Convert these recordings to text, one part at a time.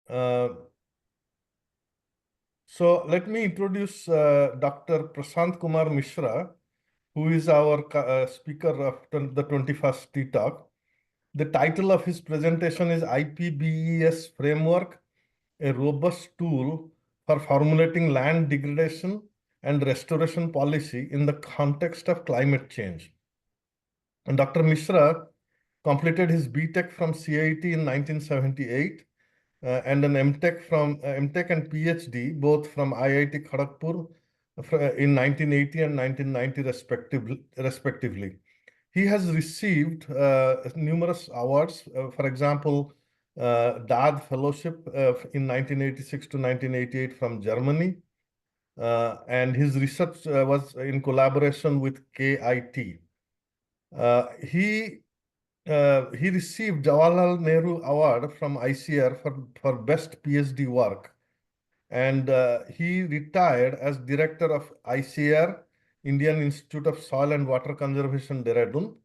So let me introduce Dr. Prasanta Kumar Mishra, who is our speaker of the 21st Tea Talk. The title of his presentation is IPBES Framework, a robust tool for formulating land degradation and restoration policy in the context of climate change. And Dr. Mishra completed his BTech from CAET in 1978 and an MTech and PhD both from IIT Kharagpur in 1980 and 1990 respectively. He has received numerous awards, for example, DAAD Fellowship in 1986 to 1988 from Germany, and his research was in collaboration with CAET. He received Jawahar Lal Nehru Award from ICR for best PhD work, and he retired as director of ICR, Indian Institute of Soil and Water Conservation, Dehradun.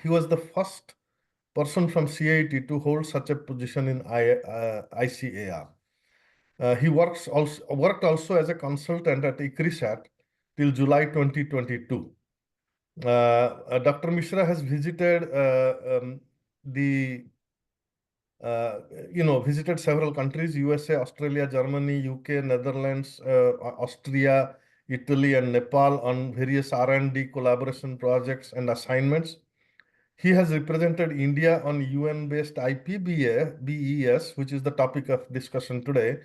He was the first person from CAET to hold such a position in ICAR. He worked also as a consultant at ICRISAT till July 2022. Dr. Mishra has visited visited several countries: USA, Australia, Germany, UK, Netherlands, Austria, Italy, and Nepal on various R&D collaboration projects and assignments. He has represented India on UN-based IPBES, which is the topic of discussion today,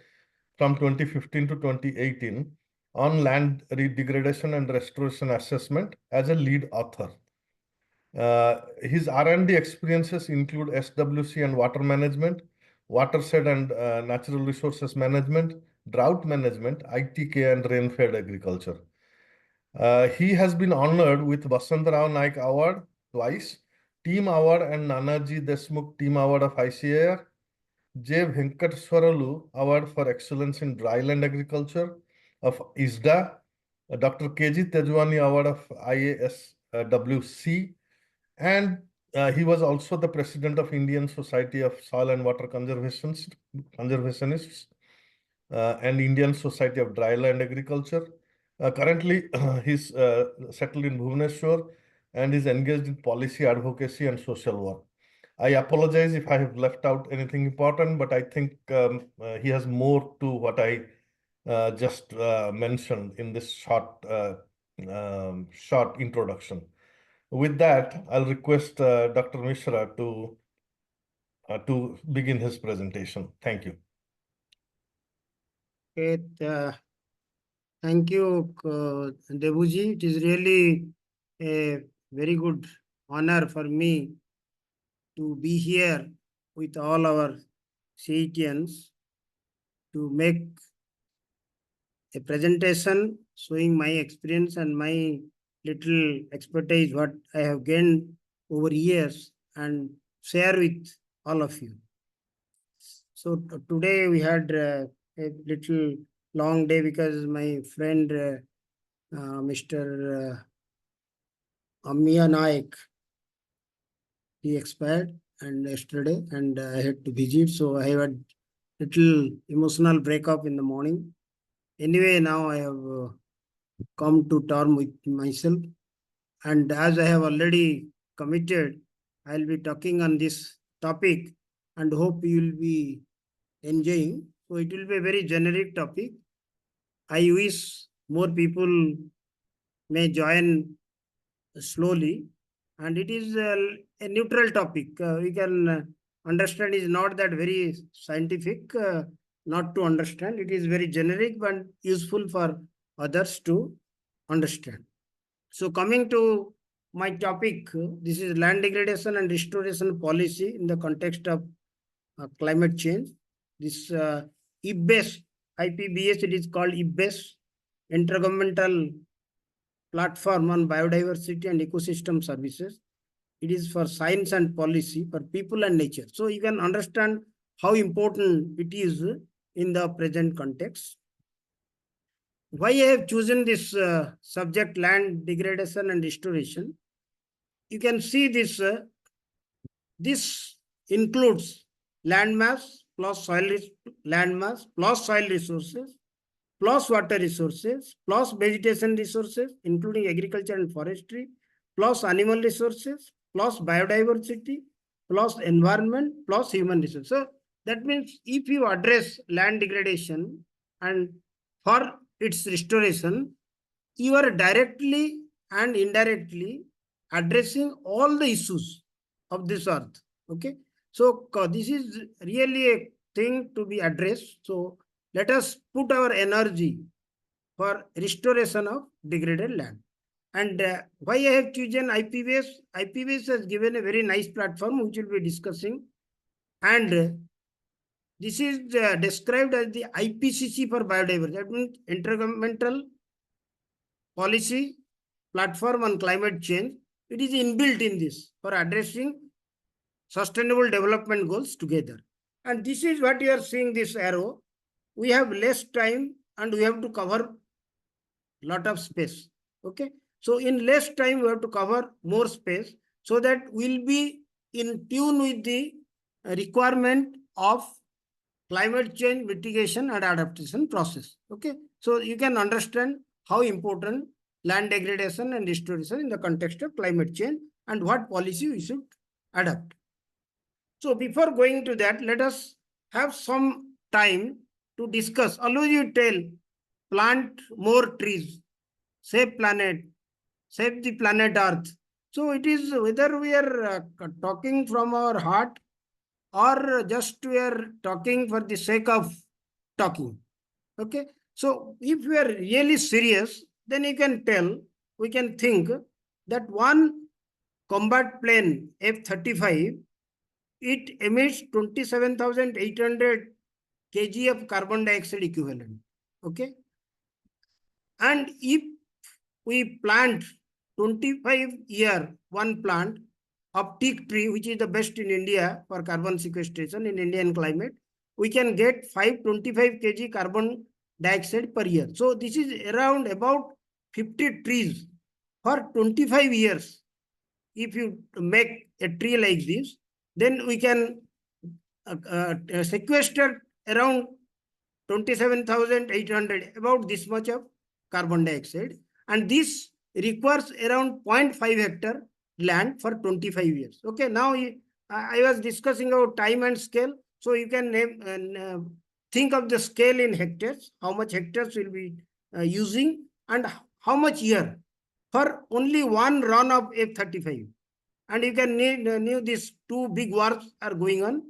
from 2015 to 2018 on land degradation and restoration assessment as a lead author. His R&D experiences include SWC and water management, watershed and natural resources management, drought management, ITK, and rain-fed agriculture. He has been honored with Vasantrao Naik Award twice, Team Award and Nanaji Deshmukh Team Award of ICAR, J. Venkateswaralu Award for Excellence in Dryland Agriculture of ISDA, Dr. K.G. Tejwani Award of IISWC, and he was also the president of Indian Society of Soil and Water Conservationists and Indian Society of Dryland Agriculture. Currently, he's settled in Bhubaneswar and is engaged in policy advocacy and social work. I apologize if I have left out anything important, but I think he has more to what I just mentioned in this short introduction. With that, I'll request Dr. Mishra to begin his presentation. Thank you. Okay, thank you, Debuji. It is really a very good honor for me to be here with all our CETians to make a presentation showing my experience and my little expertise, what I have gained over years, and share with all of you. So today we had a little long day because my friend Mr. Ammiya Naik, he expired and yesterday, and I had to visit, so I had little emotional breakup in the morning. Anyway, now I have come to term with myself, and as I have already committed, I'll be talking on this topic and hope you will be enjoying. So it will be a very generic topic. I wish more people may join slowly, and it is a neutral topic. We can understand is not that very scientific, not to understand. It is very generic but useful for others to understand. So coming to my topic, this is land degradation and restoration policy in the context of climate change. This IPBES, it is called IPBES, Intergovernmental Platform on Biodiversity and Ecosystem Services. It is for science and policy for people and nature. So you can understand how important it is in the present context. Why I have chosen this subject, land degradation and restoration? You can see this. This includes land mass plus land mass, plus soil resources, plus water resources, plus vegetation resources, including agriculture and forestry, plus animal resources, plus biodiversity, plus environment, plus human resources. So that means if you address land degradation and for its restoration, you are directly and indirectly addressing all the issues of this earth. Okay. So this is really a thing to be addressed. So let us put our energy for restoration of degraded land. And why I have chosen IPBES? IPBES has given a very nice platform which we'll be discussing. And this is described as the IPCC for biodiversity. That means Intergovernmental Policy Platform on Climate Change. It is inbuilt in this for addressing sustainable development goals together. And this is what you are seeing, this arrow. We have less time and we have to cover lot of space. Okay. So in less time, we have to cover more space so that we'll be in tune with the requirement of climate change mitigation and adaptation process. Okay. So you can understand how important land degradation and restoration in the context of climate change and what policy we should adopt. So before going to that, let us have some time to discuss. Always you tell, plant more trees, save planet, save the planet Earth. So it is whether we are talking from our heart or just we are talking for the sake of talking. Okay. So if we are really serious, then you can tell, we can think that one combat plane F-35, it emits 27,800 kg of carbon dioxide equivalent. Okay. And if we plant 25-year one plant of teak tree, which is the best in India for carbon sequestration in Indian climate, we can get 525 kg carbon dioxide per year. So this is around about 50 trees for 25 years. If you make a tree like this, then we can sequester around 27,800, about this much of carbon dioxide. And this requires around 0.5 hectare land for 25 years. Okay, now I was discussing about time and scale. So you can think of the scale in hectares, how much hectares will be using and how much year for only one run of F-35. And you can know these two big wars are going on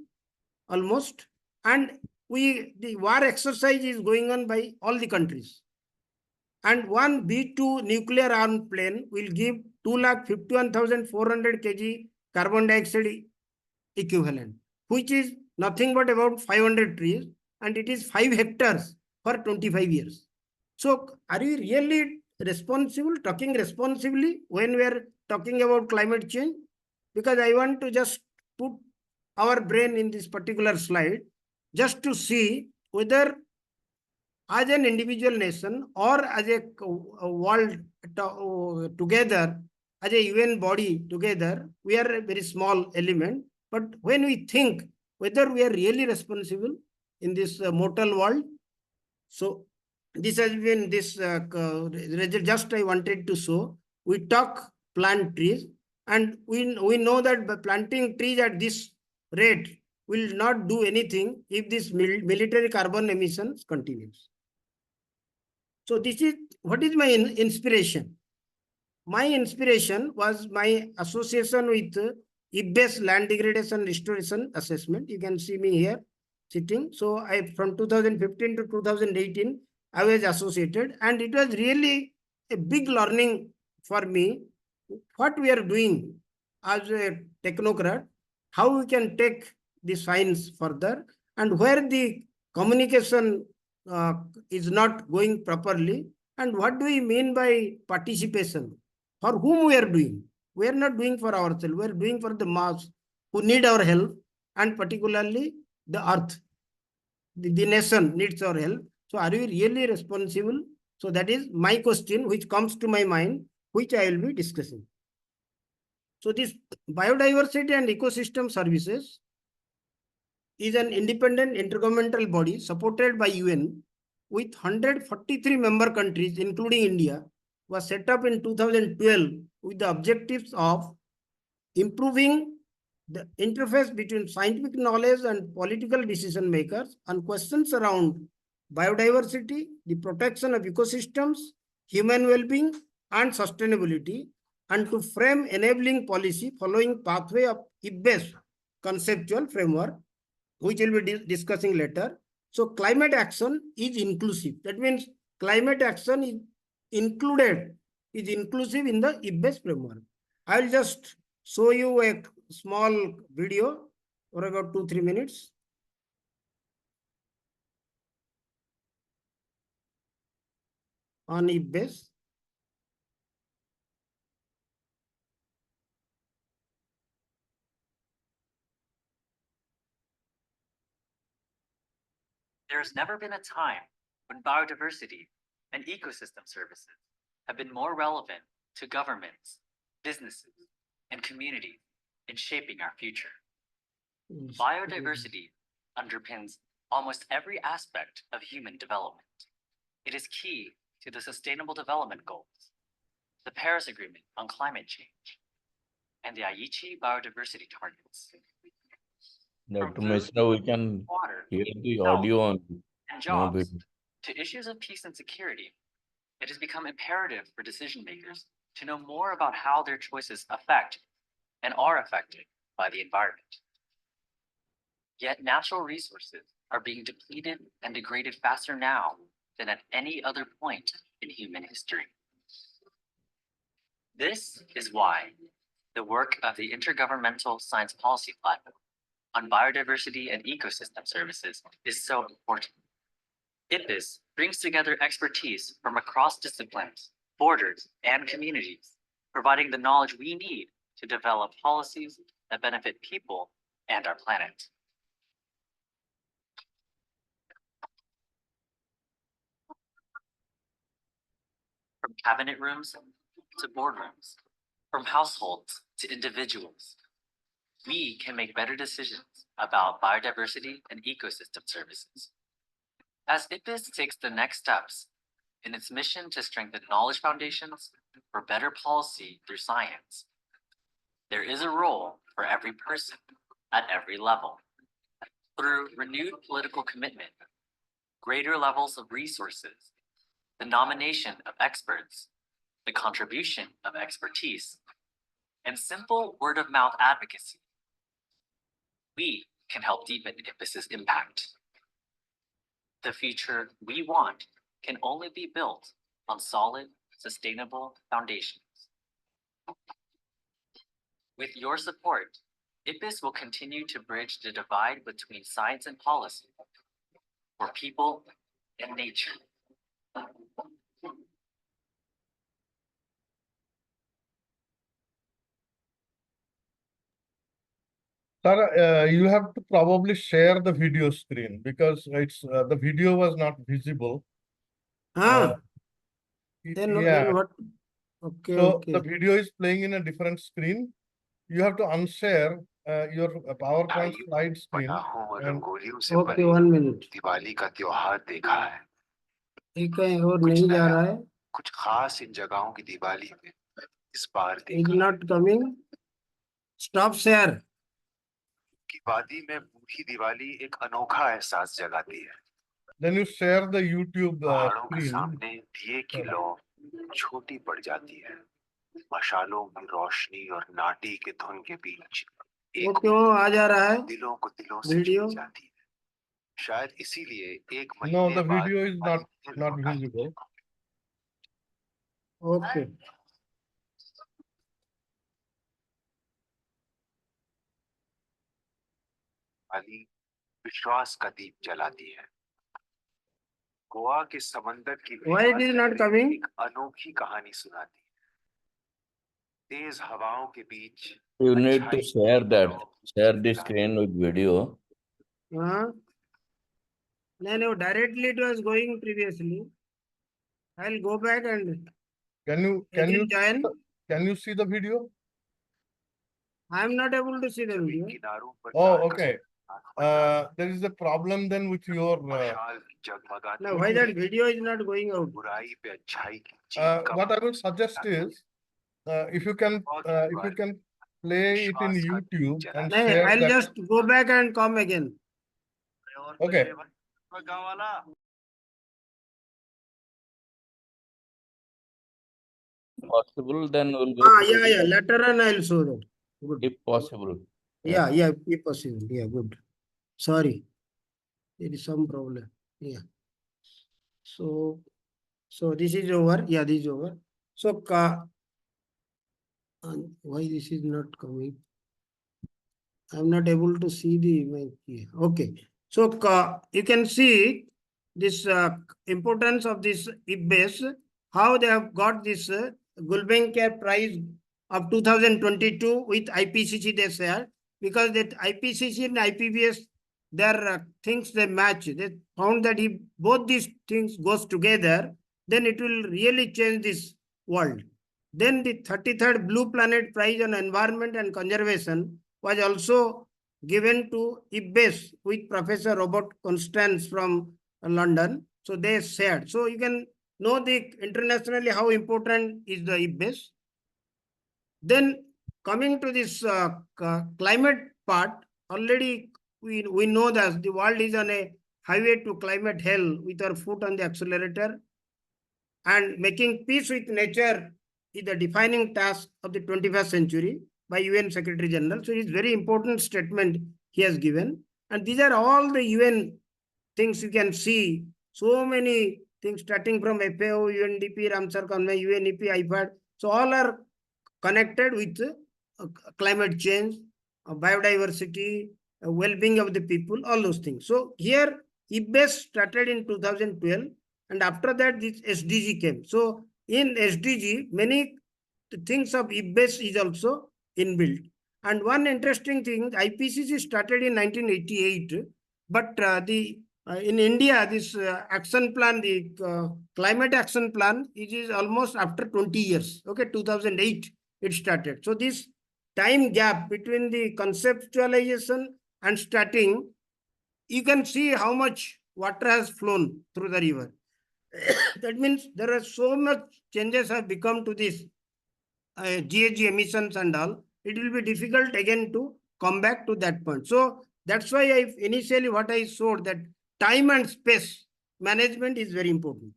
almost. And the war exercise is going on by all the countries. And one B-2 nuclear armed plane will give 251,400 kg carbon dioxide equivalent, which is nothing but about 500 trees, and it is 5 hectares for 25 years. So are we really responsible, talking responsibly when we are talking about climate change? Because I want to just put our brain in this particular slide just to see whether as an individual nation or as a world together, as a UN body together, we are a very small element. But when we think whether we are really responsible in this mortal world, so this has been this just I wanted to show. We talk plant trees, and we know that by planting trees at this rate will not do anything if this military carbon emissions continues. So this is what is my inspiration. My inspiration was my association with IPBES Land Degradation Restoration Assessment. You can see me here sitting. So I from 2015 to 2018, I was associated, and it was really a big learning for me what we are doing as a technocrat, how we can take the science further, and where the communication is not going properly, and what do we mean by participation, for whom we are doing. We are not doing for ourselves, we are doing for the mass who need our help, and particularly the earth. The nation needs our help. So are we really responsible? So that is my question which comes to my mind, which I will be discussing. So this biodiversity and ecosystem services is an independent intergovernmental body supported by UN with 143 member countries, including India, was set up in 2012 with the objectives of improving the interface between scientific knowledge and political decision makers on questions around biodiversity, the protection of ecosystems, human well-being, and sustainability, and to frame enabling policy following pathway of IPBES conceptual framework, which we'll be discussing later. So climate action is inclusive. That means climate action is included, is inclusive in the IPBES framework. I'll just show you a small video for about 2-3 minutes. On IPBES. There's never been a time when biodiversity and ecosystem services have been more relevant to governments, businesses, and communities in shaping our future. Biodiversity underpins almost every aspect of human development. It is key to the Sustainable Development Goals, the Paris Agreement on Climate Change, and the Aichi Biodiversity Targets. Dr. Mishra, we can Water, hear the health, audio on and no jobs video. to issues of peace and security, it has become imperative for decision makers to know more about how their choices affect and are affected by the environment. Yet natural resources are being depleted and degraded faster now than at any other point in human history. This is why the work of the Intergovernmental Science Policy Platform on Biodiversity and Ecosystem Services is so important. IPBES brings together expertise from across disciplines, borders, and communities, providing the knowledge we need to develop policies that benefit people and our planet. From cabinet rooms to boardrooms, from households to individuals, we can make better decisions about biodiversity and ecosystem services. As IPBES takes the next steps in its mission to strengthen knowledge foundations for better policy through science, there is a role for every person at every level. Through renewed political commitment, greater levels of resources, the nomination of experts, the contribution of expertise, and simple word-of-mouth advocacy, we can help deepen IPBES's impact. The future we want can only be built on solid, sustainable foundations. With your support, IPBES will continue to bridge the divide between science and policy for people and nature. Sir, you have to probably share the video screen because it's the video was not visible. Then Yeah. what? Okay, So okay. the video is playing in a different screen. You have to unshare your PowerPoint slide screen. And Okay, 1 minute. Diwali का त्योहार देखा है एक कहीं और कुछ नहीं जा नया, रहा है. कुछ खास इन जगहों की दिवाली में इस बार Is देखा not coming. Stop share. कि वादी में बूढ़ी दिवाली एक अनोखा एहसास जगाती है. then you share the YouTube पहाड़ों के screen. सामने दिए की लौ छोटी पड़ जाती है. मशालों की रोशनी और नाटी के धुन के बीच वो एक क्यों आ जा रहा है? दिलों को दिलों से वीडियो? जुड़ जाती है. शायद इसीलिए एक No, महीने the बाद video is not फिर not लौट आई. visible. Okay. दिवाली विश्वास का दीप जलाती है. गोवा के समंदर की Why it is not coming? एक अनोखी कहानी सुनाती है. तेज हवाओं के बीच You need to share that. Share the screen with video. हाँ. No, directly it was going previously. I'll go back and again join. Can you see the video? I am not able to see the video. किनारों पर Oh, ताल okay. there is a problem then with your. मशाल जगमगाती Now, why that video is not going out? बुराई पे अच्छाई की जीत का What I would suggest is, if you can play it in YouTube and No, share I'll that. just go back and come again. Okay. Possible, then we'll go. Yeah. Later on, I'll show that. Good. If possible. Yeah, if possible. Yeah, good. Sorry. There is some problem. Yeah. So this is over. Yeah, this is over. So, why this is not coming? I'm not able to see the image here. Okay. So, you can see this importance of this IPBES, how they have got this Gulbenkian prize of 2022 with IPCC they said, because that IPCC and IPBES, their things they match. They found that if both these things goes together, then it will really change this world. Then the 33rd Blue Planet Prize on Environment and Conservation was also given to IPBES with Professor Robert Constance from London. So they shared. So you can know the internationally how important is the IPBES. Then coming to this climate part, already we know that the world is on a highway to climate hell with our foot on the accelerator, and making peace with nature is the defining task of the 21st century by UN Secretary General. So it's very important statement he has given. And these are all the UN things you can see. So many things starting from FAO, UNDP, Ramsar Convention, UNEP, IPAD. So all are connected with climate change, biodiversity, well-being of the people, all those things. So here IPBES started in 2012, and after that this SDG came. So in SDG, many things of IPBES is also inbuilt. And one interesting thing, IPCC started in 1988, but in India, this action plan, the climate action plan, it is almost after 20 years. Okay, 2008 it started. So this time gap between the conceptualization and starting, you can see how much water has flown through the river. That means there are so much changes have become to this GHG emissions and all. It will be difficult again to come back to that point. So that's why initially what I showed that time and space management is very important.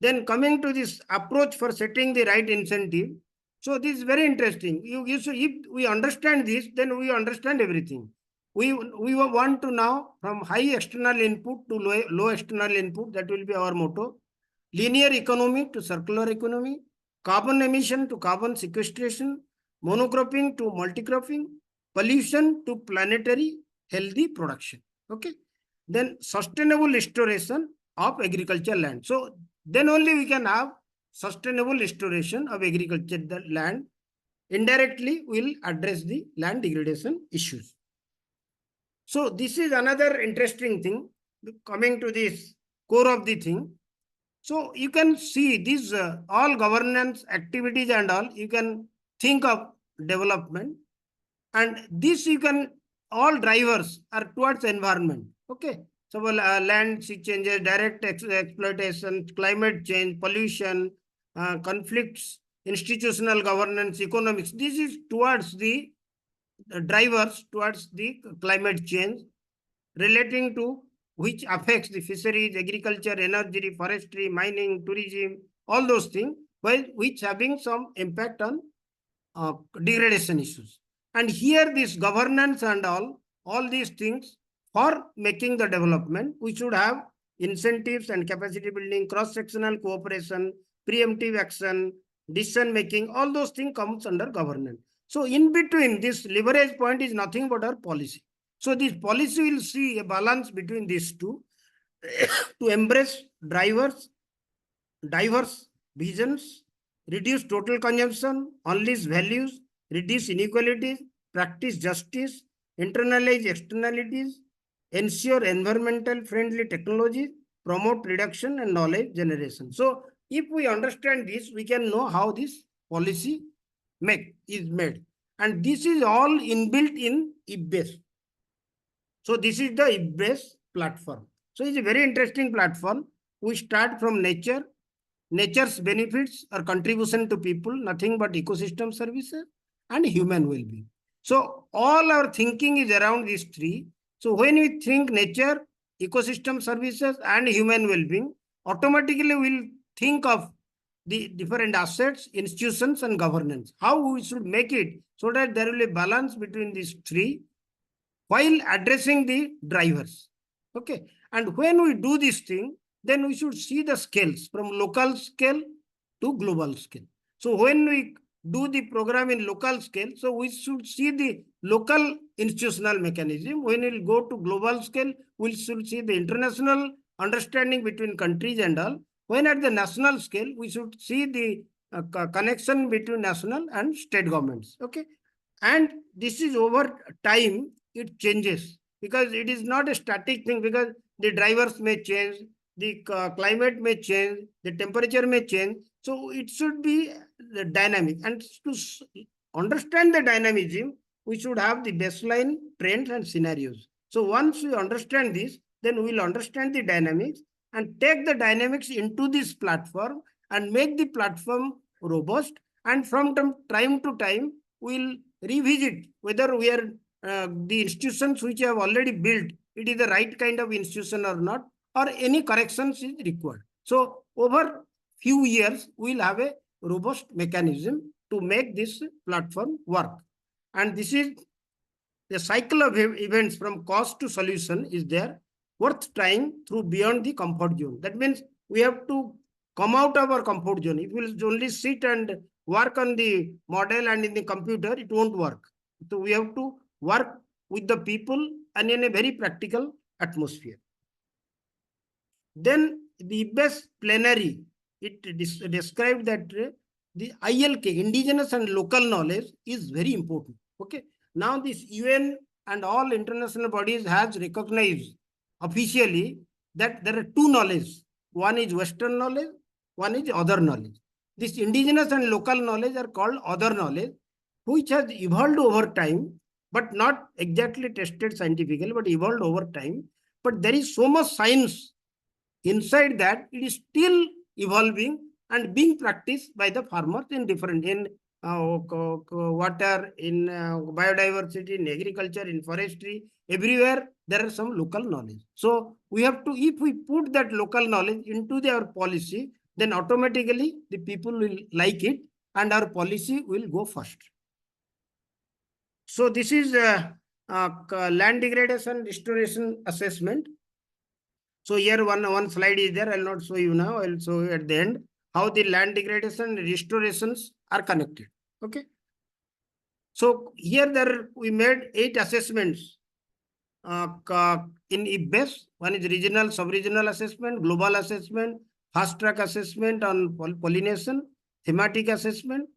Then coming to this approach for setting the right incentive. So this is very interesting. If we understand this, then we understand everything. We want to now from high external input to low external input. That will be our motto. Linear economy to circular economy. Carbon emission to carbon sequestration. Monocropping to multicropping. Pollution to planetary healthy production. Okay. Then sustainable restoration of agricultural land. So then only we can have sustainable restoration of agricultural land. Indirectly, we will address the land degradation issues. So this is another interesting thing, coming to this core of the thing. So you can see these all governance activities and all, you can think of development, and this you can, all drivers are towards environment. Okay. So land sea changes, direct exploitation, climate change, pollution, conflicts, institutional governance, economics. This is towards the drivers towards the climate change, relating to which affects the fisheries, agriculture, energy, forestry, mining, tourism, all those things, which having some impact on degradation issues. And here this governance and all these things, for making the development, we should have incentives and capacity building, cross-sectional cooperation, preemptive action, decision making, all those things comes under governance. So in between, this leverage point is nothing but our policy. So this policy will see a balance between these two to embrace diverse visions, reduce total consumption, unleash values, reduce inequalities, practice justice, internalize externalities, ensure environmental friendly technologies, promote reduction and knowledge generation. So if we understand this, we can know how this policy is made. And this is all inbuilt in IPBES. So this is the IPBES platform. So it's a very interesting platform. We start from nature. Nature's benefits or contribution to people, nothing but ecosystem services and human well-being. So all our thinking is around these three. So when we think nature, ecosystem services and human well-being, automatically we'll think of the different assets, institutions and governance. How we should make it so that there will be a balance between these three while addressing the drivers. Okay. And when we do this thing, then we should see the scales from local scale to global scale. So when we do the program in local scale, so we should see the local institutional mechanism. When we go to global scale, we should see the international understanding between countries and all. When at the national scale, we should see the connection between national and state governments. Okay. And this is over time, it changes because it is not a static thing, because the drivers may change, the climate may change, the temperature may change. So it should be the dynamic. And to understand the dynamism, we should have the baseline trends and scenarios. So once we understand this, then we will understand the dynamics and take the dynamics into this platform and make the platform robust. And from time to time, we'll revisit whether we are the institutions which have already built, it is the right kind of institution or not, or any corrections is required. So over few years, we'll have a robust mechanism to make this platform work. And this is the cycle of events from cause to solution is there, worth trying through beyond the comfort zone. That means we have to come out of our comfort zone. If we'll only sit and work on the model and in the computer, it won't work. So we have to work with the people and in a very practical atmosphere. Then the IPBES plenary, it described that the ILK, indigenous and local knowledge, is very important. Okay. Now this UN and all international bodies has recognized officially that there are two knowledge. One is Western knowledge, one is other knowledge. This indigenous and local knowledge are called other knowledge, which has evolved over time, but not exactly tested scientifically, but evolved over time. But there is so much science inside that it is still evolving and being practiced by the farmers in different, in water, in biodiversity, in agriculture, in forestry, everywhere there are some local knowledge. So we have to, if we put that local knowledge into our policy, then automatically the people will like it and our policy will go first. So this is land degradation restoration assessment. So here one slide is there. I'll not show you now. I'll show you at the end how the land degradation and restorations are connected. Okay. So here we made 8 assessments in IPBES. One is regional, sub-regional assessment, global assessment, fast-track assessment on pollination, thematic assessment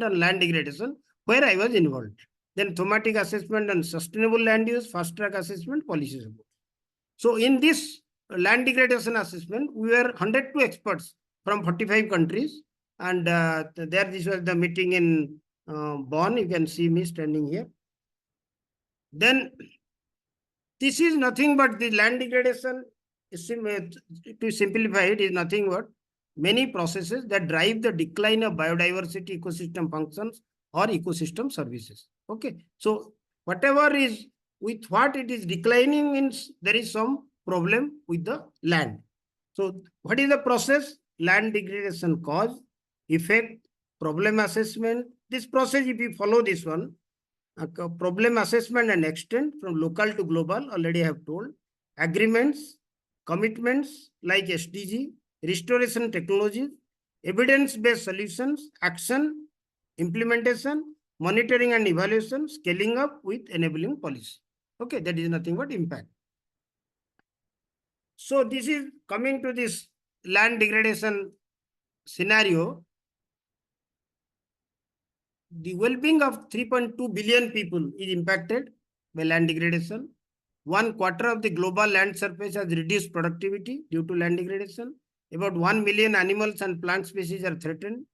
on land degradation, where I was involved. Then thematic assessment on sustainable land use, fast-track assessment, policy support. So in this land degradation assessment, we were 102 experts from 45 countries. And this was the meeting in Bonn. You can see me standing here. Then this is nothing but the land degradation, to simplify it, is nothing but many processes that drive the decline of biodiversity, ecosystem functions or ecosystem services. Okay. So whatever is, with what it is declining means there is some problem with the land. So what is the process? Land degradation cause, effect, problem assessment. This process, if you follow this one, problem assessment and extent from local to global, already I have told, agreements, commitments like SDG, restoration technologies, evidence-based solutions, action, implementation, monitoring and evaluation, scaling up with enabling policy. Okay, that is nothing but impact. So this is coming to this land degradation scenario. The well-being of 3.2 billion people is impacted by land degradation. 1/4 of the global land surface has reduced productivity due to land degradation. About 1 million animals and plant species are threatened.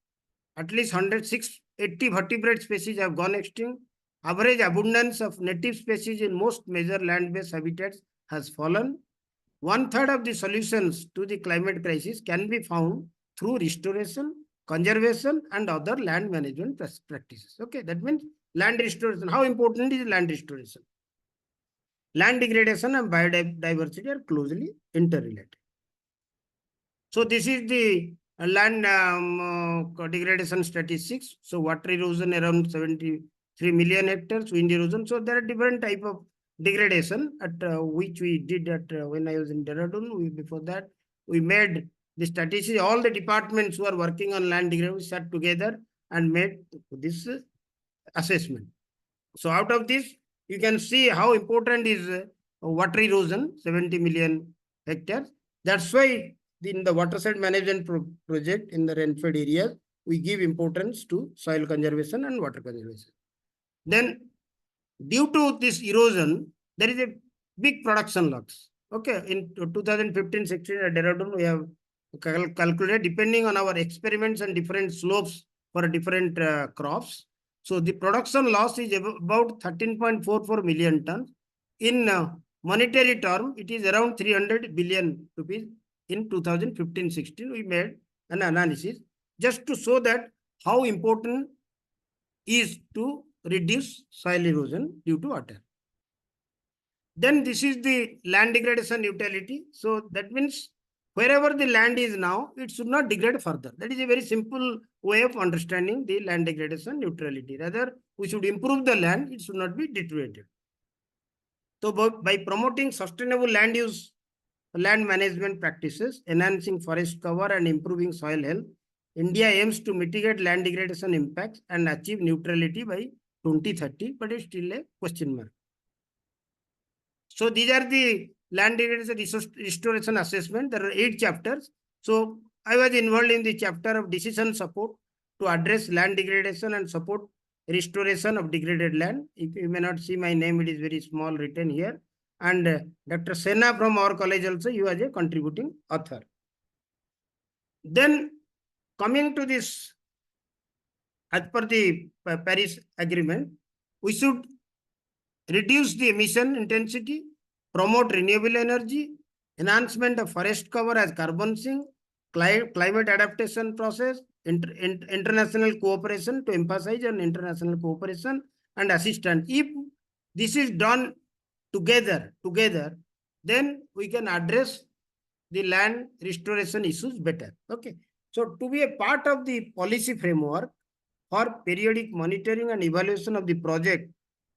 At least 180 vertebrate species have gone extinct. Average abundance of native species in most major land-based habitats has fallen. 1/3 of the solutions to the climate crisis can be found through restoration, conservation, and other land management practices. Okay, that means land restoration. How important is land restoration? Land degradation and biodiversity are closely interrelated. So this is the land degradation statistics. So water erosion around 73 million hectares, wind erosion. So there are different type of degradation at which we did at when I was in Dehradun. Before that, we made the statistics. All the departments who are working on land degradation sat together and made this assessment. So out of this, you can see how important is water erosion, 70 million hectares. That's why in the watershed management project in the rainfed areas, we give importance to soil conservation and water conservation. Then due to this erosion, there is a big production loss. Okay, in 2015-16 at Dehradun, we have calculated depending on our experiments and different slopes for different crops. So the production loss is about 13.44 million tons. In monetary term, it is around 300 billion rupees. In 2015-16, we made an analysis just to show that how important is to reduce soil erosion due to water. Then this is the land degradation neutrality. So that means wherever the land is now, it should not degrade further. That is a very simple way of understanding the land degradation neutrality. Rather, we should improve the land, it should not be deteriorated. So by promoting sustainable land use, land management practices, enhancing forest cover and improving soil health, India aims to mitigate land degradation impacts and achieve neutrality by 2030, but it's still a question mark. So these are the land degradation restoration assessment. There are 8 chapters. So I was involved in the chapter of decision support to address land degradation and support restoration of degraded land. If you may not see my name, it is very small written here. And Dr. Sena from our college also, he was a contributing author. Then coming to this, as per the Paris Agreement, we should reduce the emission intensity, promote renewable energy, enhancement of forest cover as carbon sink, climate adaptation process, international cooperation, to emphasize on international cooperation and assistance. If this is done together, then we can address the land restoration issues better. Okay. So to be a part of the policy framework for periodic monitoring and evaluation of the project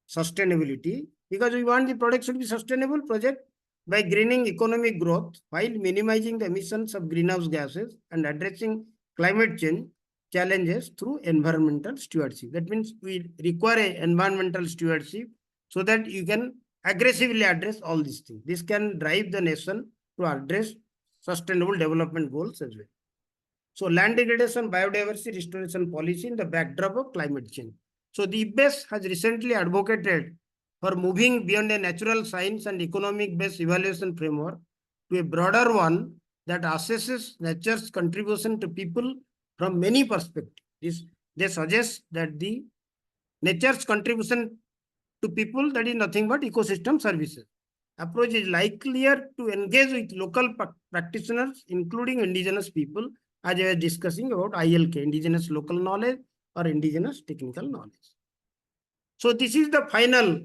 sustainability, because we want the project should be sustainable project by greening economic growth while minimizing the emissions of greenhouse gases and addressing climate change challenges through environmental stewardship. That means we require an environmental stewardship so that you can aggressively address all these things. This can drive the nation to address sustainable development goals as well. So land degradation, biodiversity restoration policy in the backdrop of climate change. So the IPBES has recently advocated for moving beyond a natural science and economic-based evaluation framework to a broader one that assesses nature's contribution to people from many perspectives. They suggest that the nature's contribution to people, that is nothing but ecosystem services. Approach is likelier to engage with local practitioners, including indigenous people, as I was discussing about ILK, indigenous local knowledge or indigenous technical knowledge. So this is the final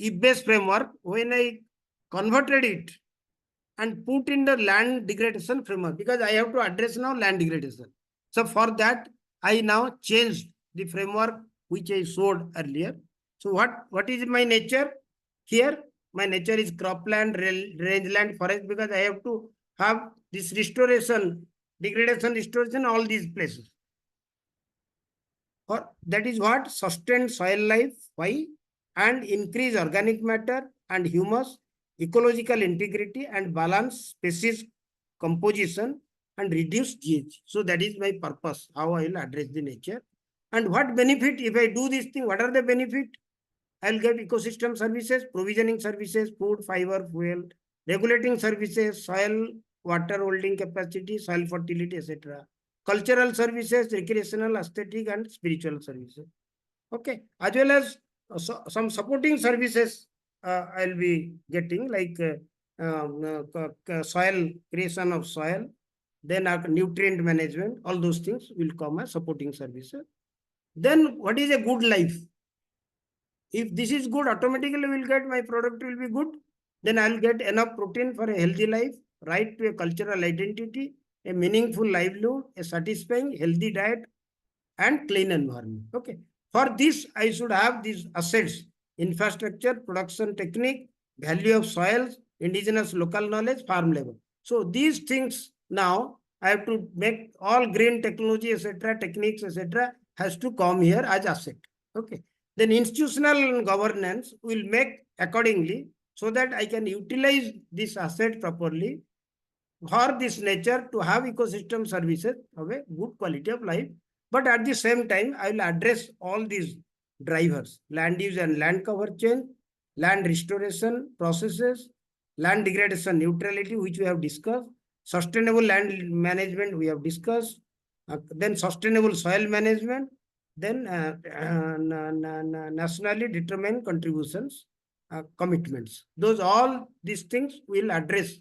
IPBES framework. When I converted it and put in the land degradation framework, because I have to address now land degradation. So for that, I now changed the framework which I showed earlier. So what is my nature? Here, my nature is cropland, rangeland, forest, because I have to have this restoration, degradation, restoration, all these places. Or that is what? Sustain soil life. Why? And increase organic matter and humus, ecological integrity and balance species composition and reduce GH. So that is my purpose, how I will address the nature. And what benefit if I do this thing? What are the benefit? I will get ecosystem services, provisioning services, food, fiber, fuel, regulating services, soil, water holding capacity, soil fertility, etc. Cultural services, recreational, aesthetic, and spiritual services. Okay. As well as so some supporting services I'll be getting, like soil, creation of soil, then nutrient management, all those things will come as supporting services. Then what is a good life? If this is good, automatically will get my product will be good. Then I'll get enough protein for a healthy life, right to a cultural identity, a meaningful livelihood, a satisfying healthy diet, and clean environment. Okay. For this, I should have these assets: infrastructure, production technique, value of soils, indigenous local knowledge, farm labor. So these things now I have to make all green technology, etc., techniques, etc., has to come here as asset. Okay. Then institutional governance will make accordingly so that I can utilize this asset properly for this nature to have ecosystem services of a good quality of life. But at the same time, I will address all these drivers: land use and land cover change, land restoration processes, land degradation neutrality, which we have discussed, sustainable land management we have discussed, then sustainable soil management, then nationally determined contributions, commitments. Those all these things will address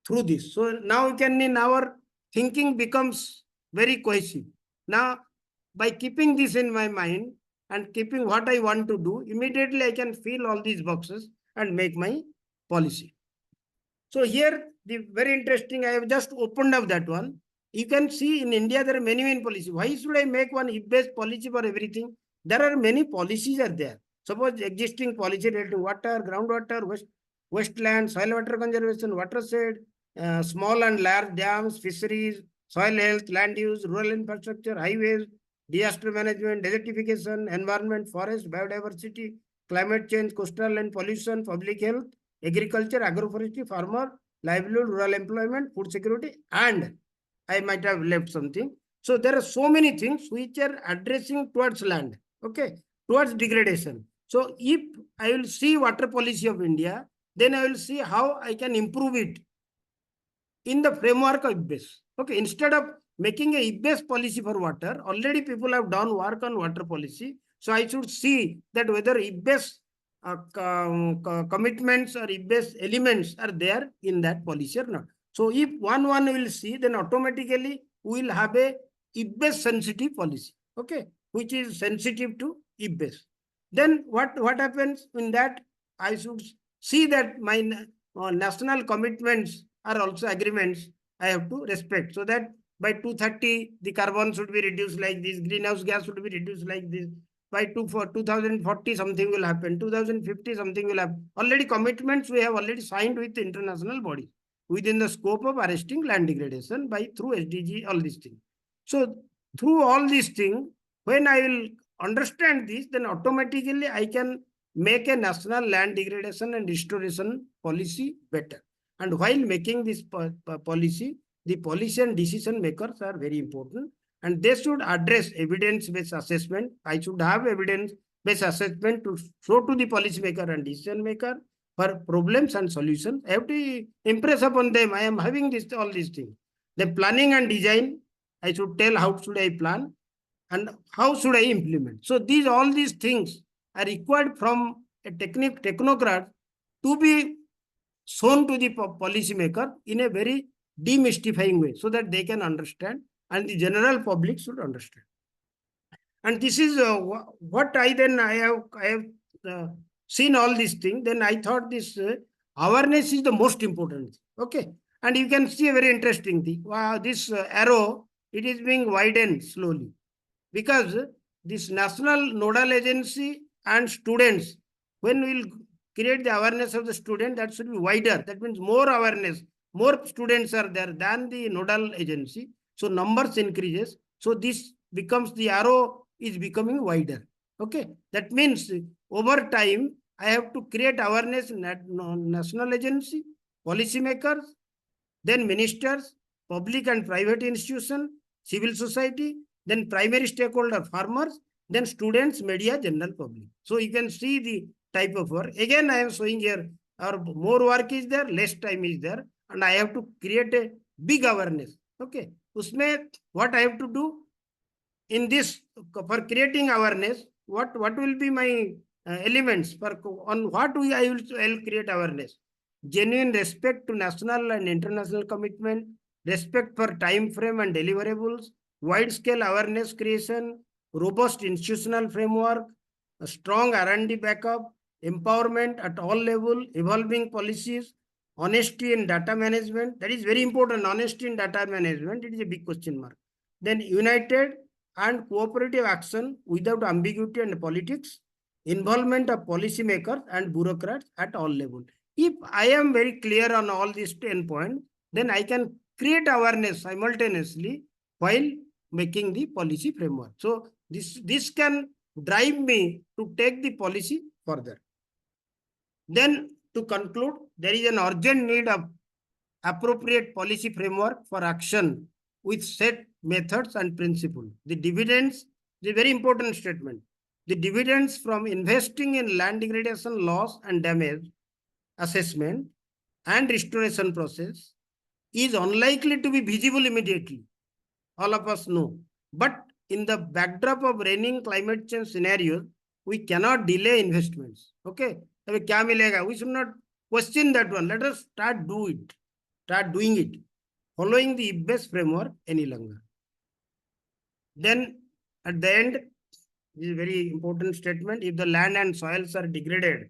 through this. So now we can, in our thinking becomes very cohesive. Now, by keeping this in my mind and keeping what I want to do, immediately I can fill all these boxes and make my policy. So here, the very interesting, I have just opened up that one. You can see in India, there are many policies. Why should I make one IPBES policy for everything? There are many policies are there. Suppose existing policy related to water, groundwater, wasteland, soil water conservation, watershed, small and large dams, fisheries, soil health, land use, rural infrastructure, highways, disaster management, desertification, environment, forest, biodiversity, climate change, coastal and pollution, public health, agriculture, agroforestry, farmer, livelihood, rural employment, food security, and I might have left something. So there are so many things which are addressing towards land, okay, towards degradation. So if I will see water policy of India, then I will see how I can improve it in the framework of IPBES. Okay, instead of making a IPBES policy for water, already people have done work on water policy. So I should see that whether IPBES commitments or IPBES elements are there in that policy or not. So if one will see, then automatically we will have a IPBES sensitive policy, okay, which is sensitive to IPBES. Then what happens in that? I should see that my national commitments are also agreements I have to respect, so that by 2030 the carbon should be reduced like this, greenhouse gas should be reduced like this. By 2040 something will happen, 2050 something will happen. Already commitments we have already signed with the international body within the scope of arresting land degradation by through SDG, all these things. So through all these things, when I will understand this, then automatically I can make a national land degradation and restoration policy better. And while making this policy, the policy and decision makers are very important, and they should address evidence-based assessment. I should have evidence-based assessment to show to the policy maker and decision maker for problems and solutions. I have to impress upon them. I am having this all these things. The planning and design, I should tell how should I plan and how should I implement. So all these things are required from a technocrat to be shown to the policy maker in a very demystifying way, so that they can understand and the general public should understand. And this is what I have seen all these things. Then I thought this awareness is the most important thing. Okay. And you can see a very interesting thing. Wow, this arrow, it is being widened slowly, because this national nodal agency and students, when we will create the awareness of the student, that should be wider. That means more awareness, more students are there than the nodal agency. So numbers increases. So this becomes, the arrow is becoming wider. Okay. That means over time, I have to create awareness in national agency, policymakers, then ministers, public and private institutions, civil society, then primary stakeholder farmers, then students, media, general public. So you can see the type of work. Again, I am showing here, or more work is there, less time is there, and I have to create a big awareness. Okay. Usme what I have to do in this, for creating awareness, what will be my elements on what I will create awareness. Genuine respect to national and international commitment, respect for time frame and deliverables, wide-scale awareness creation, robust institutional framework, a strong R&D backup, empowerment at all levels, evolving policies, honesty in data management. That is very important. Honesty in data management, it is a big question mark. Then united and cooperative action without ambiguity and politics, involvement of policymakers and bureaucrats at all levels. If I am very clear on all these 10 points, then I can create awareness simultaneously while making the policy framework. So this can drive me to take the policy further. Then to conclude, there is an urgent need of appropriate policy framework for action with set methods and principles. The dividends is a very important statement. The dividends from investing in land degradation, loss and damage assessment and restoration process is unlikely to be visible immediately. All of us know. But in the backdrop of reigning climate change scenarios, we cannot delay investments. Okay? We should not question that one. Let us start doing it, following the IPBES framework any longer. Then at the end, this is a very important statement. If the land and soils are degraded,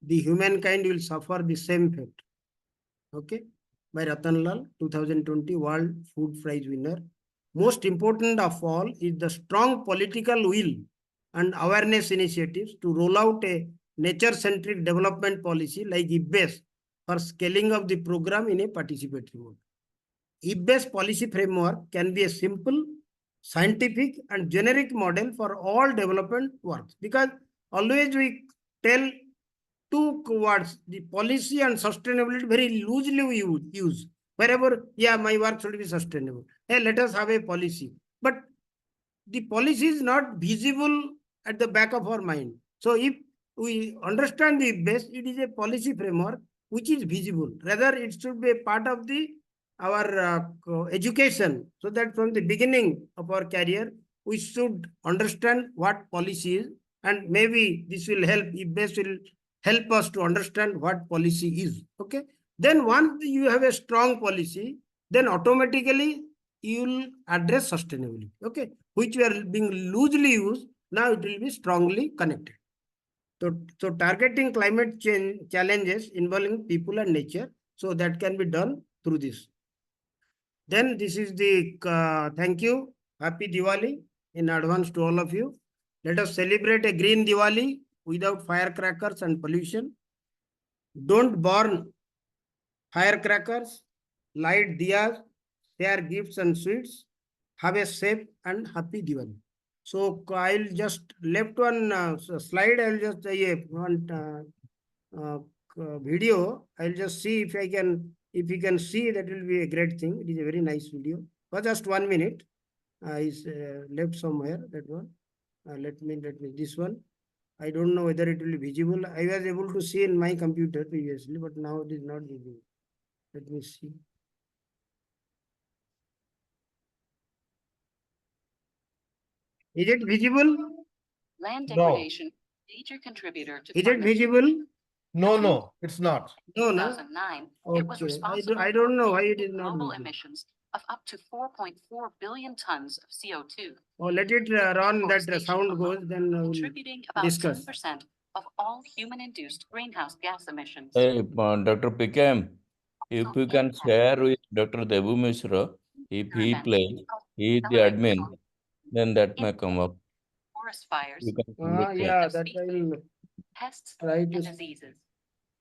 the humankind will suffer the same fate. Okay? By Ratan Lal, 2020 World Food Prize winner. Most important of all is the strong political will and awareness initiatives to roll out a nature-centric development policy like IPBES for scaling of the program in a participatory mode. IPBES policy framework can be a simple, scientific and generic model for all development works, because always we tell two words, the policy and sustainability, very loosely we use. Wherever, yeah, my work should be sustainable. Hey, let us have a policy. But the policy is not visible at the back of our mind. So if we understand the IPBES, it is a policy framework which is visible. Rather, it should be a part of our education, so that from the beginning of our career, we should understand what policy is, and maybe this will help. IPBES will help us to understand what policy is. Okay. Then once you have a strong policy, then automatically you will address sustainability. Okay. Which we are being loosely used. Now it will be strongly connected. So targeting climate change challenges involving people and nature. So that can be done through this. Then this is the thank you. Happy Diwali in advance to all of you. Let us celebrate a green Diwali without firecrackers and pollution. Don't burn firecrackers, light diyas, share gifts and sweets. Have a safe and happy Diwali. So I'll just left one slide. I'll just one video. I'll just see if I can. If you can see, that will be a great thing. It is a very nice video. For just 1 minute, is left somewhere. That one. Let me this one. I don't know whether it will be visible. I was able to see in my computer previously, but now it is not visible. Let me see. Is it visible? Land degradation, major contributor to Is it visible? No, it's not. No, no. 2009, Okay. it was responsible I don't know why it for is not global visible. emissions of up to 4.4 billion tons of CO2. Oh, let it run, that sound goes, then we'll Contributing about discuss. 10% of all human-induced greenhouse gas emissions. Hey, Dr. Pikam, if you can share with Dr. Debu Mishra, if he plays, he is the admin, then that may come up. Forest fires, You can send it to Yeah, that I will pests, try and to. diseases.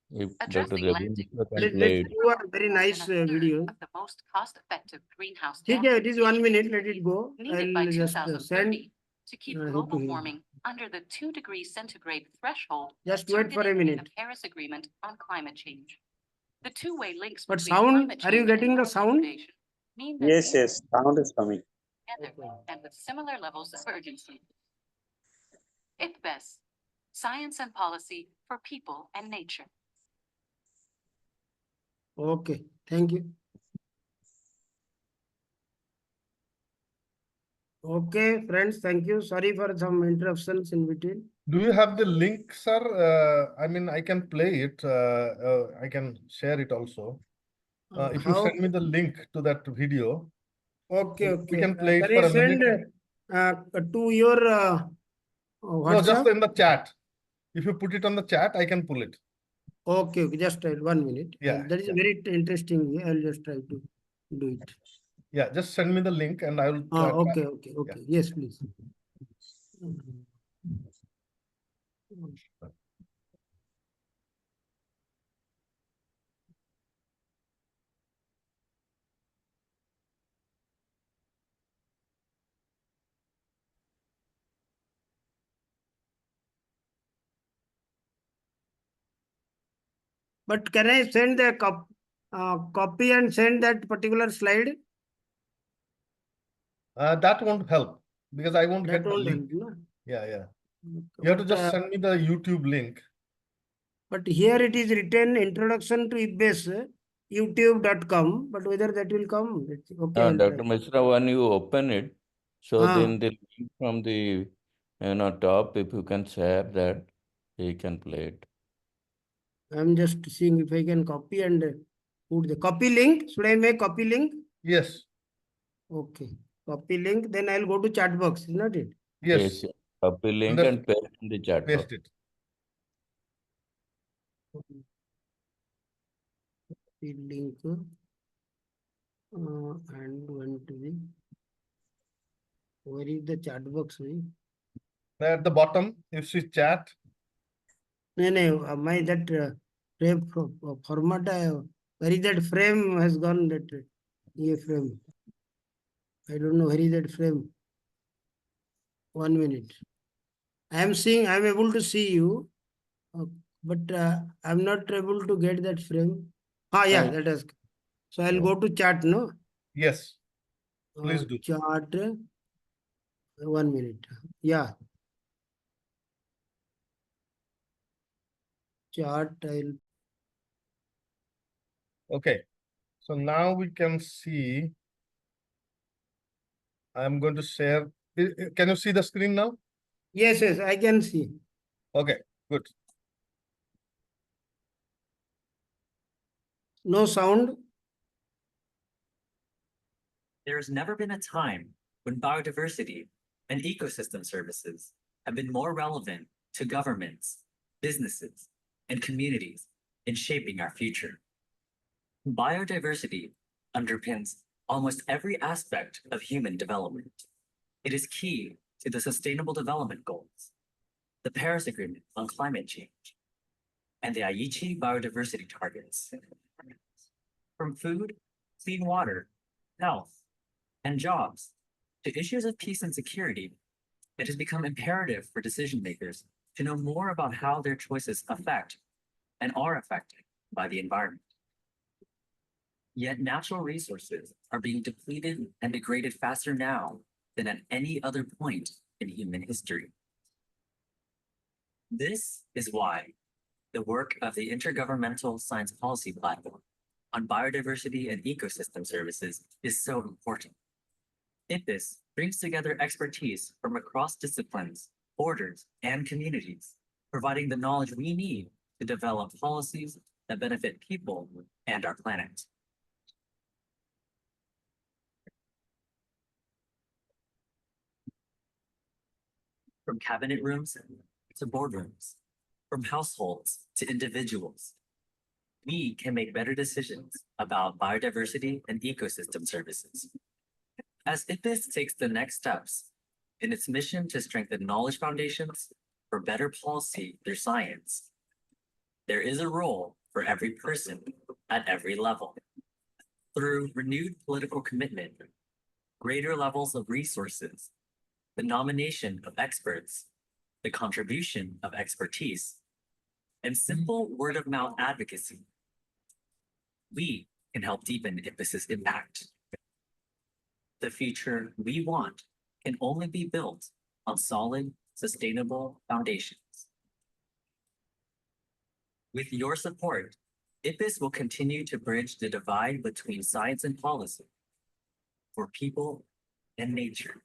if Dr. Addressing Debu land Mishra can Let's play it. do a very nice video. Of the most cost-effective greenhouse Okay, gas it is 1 minute, let it go. needed by I'll just 2030 send. to keep hit global to him. warming under the 2 degrees centigrade threshold. Just wait for a targeted in minute. The Paris Agreement on Climate Change. The two-way links But between sound, climate are you change getting and the land sound? degradation mean that Yes, yes, sound is coming. together and with similar levels of urgency. IPBES, Science and Policy for People and Nature. Okay, thank you. Okay, friends, thank you. Sorry for some interruptions in between. Do you have the link, sir? I mean, I can play it. I can share it also. If you How? send me the link to that video, Okay, we okay. can play it Can for you a minute. send to your No, just WhatsApp? in the chat. If you put it on the chat, I can pull it. Okay, okay, just 1 minute. Yeah, That is yeah. very interesting. I'll just try to do it. Yeah, just send me the link and I will try. Okay, okay, okay. Yes, please. But can I send the copy and send that particular slide? That won't help because I won't That get the won't link. help, no? Yeah, yeah. Okay, You have to but, just send me the YouTube link. But here it is written Introduction to IPBES, youtube.com. But whether that will come, okay. I'll Dr. try. Mishra, when you open it, so Ah. then the link from the top, if you can share that, he can play it. I'm just seeing if I can copy and put the copy link. Should I make copy link? Yes, Okay. Copy link. Then I'll go to chat box, is not it? yes. Yes, copy link Then and paste in the chat paste box. it. Copy link. And went to the, where is the chat box? At the bottom, you see chat. No, my that frame format, where is that frame has gone, that frame. I don't know where is that frame. 1 minute. I am able to see you, but I'm not able to get that frame. Yeah, that is. So I'll go to chat, no? Yes, please do. Chart. 1 minute. Yeah. Chart. Okay. So now we can see. I'm going to share. Can you see the screen now? Yes, I can see. Okay, good. No sound. There has never been a time when biodiversity and ecosystem services have been more relevant to governments, businesses, and communities in shaping our future. Biodiversity underpins almost every aspect of human development. It is key to the Sustainable Development Goals, the Paris Agreement on Climate Change, and the Aichi Biodiversity Targets. From food, clean water, health, and jobs to issues of peace and security, it has become imperative for decision makers to know more about how their choices affect and are affected by the environment. Yet natural resources are being depleted and degraded faster now than at any other point in human history. This is why the work of the Intergovernmental Science Policy Platform on Biodiversity and Ecosystem Services is so important. IPBES brings together expertise from across disciplines, borders, and communities, providing the knowledge we need to develop policies that benefit people and our planet. From cabinet rooms to boardrooms, from households to individuals, we can make better decisions about biodiversity and ecosystem services. As IPBES takes the next steps in its mission to strengthen knowledge foundations for better policy through science, there is a role for every person at every level. Through renewed political commitment, greater levels of resources, the nomination of experts, the contribution of expertise, and simple word-of-mouth advocacy, we can help deepen IPBES's impact. The future we want can only be built on solid, sustainable foundations. With your support, IPBES will continue to bridge the divide between science and policy for people and nature.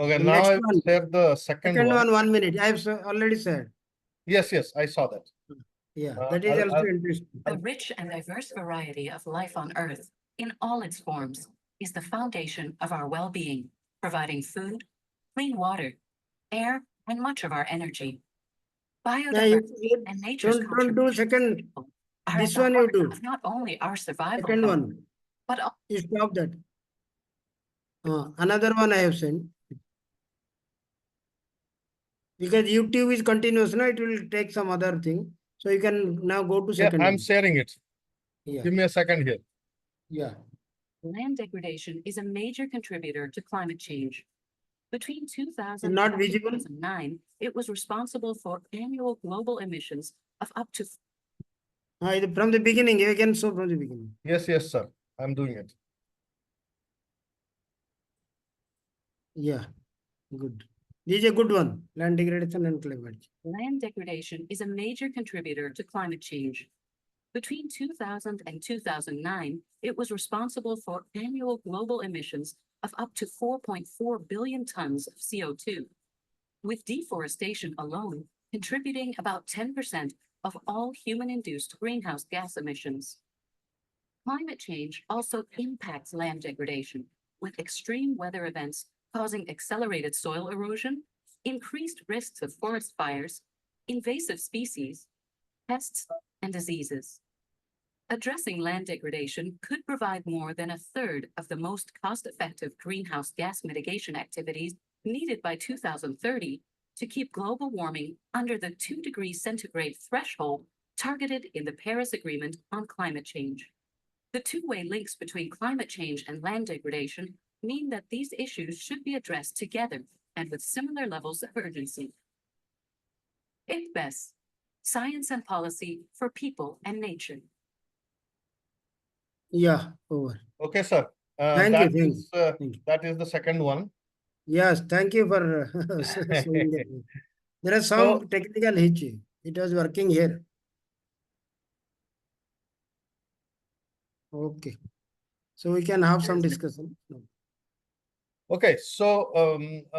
Okay, The now next I will one. share the second Second one. one, 1 minute. I have already said. Yes, I saw that. Yeah, that is also interesting. The rich and diverse variety of life on Earth, in all its forms, is the foundation of our well-being, providing food, clean water, air, and much of our energy. Biodiversity and nature's don't do second. are This at the one you heart do. of not only our survival, Second one. but also You stop that. Another one I have sent. Because YouTube is continuous, no, it will take some other thing. So you can now go to second I'm one. sharing it. Yeah. Give me a second here. Yeah. land degradation is a major contributor to climate change. Between 2000 Not and visible? 2009, it was responsible for annual global emissions of up to From the beginning, you can show from the beginning. Yes, sir. I'm doing it. Yeah, good. This is a good one. Land degradation and climate change. Land degradation is a major contributor to climate change. Between 2000 and 2009, it was responsible for annual global emissions of up to 4.4 billion tons of CO2, with deforestation alone contributing about 10% of all human-induced greenhouse gas emissions. Climate change also impacts land degradation, with extreme weather events causing accelerated soil erosion, increased risks of forest fires, invasive species, pests, and diseases. Addressing land degradation could provide more than a third of the most cost-effective greenhouse gas mitigation activities needed by 2030 to keep global warming under the 2 degrees centigrade threshold targeted in the Paris Agreement on Climate Change. The two-way links between climate change and land degradation mean that these issues should be addressed together and with similar levels of urgency. IPBES, Science and Policy for People and Nature. Yeah, over. Okay, sir. Thank you. Thank you. That is the second one. Yes, thank you for showing that. There is some technical hitch. It was working here. Okay. So we can have some discussion. Okay, so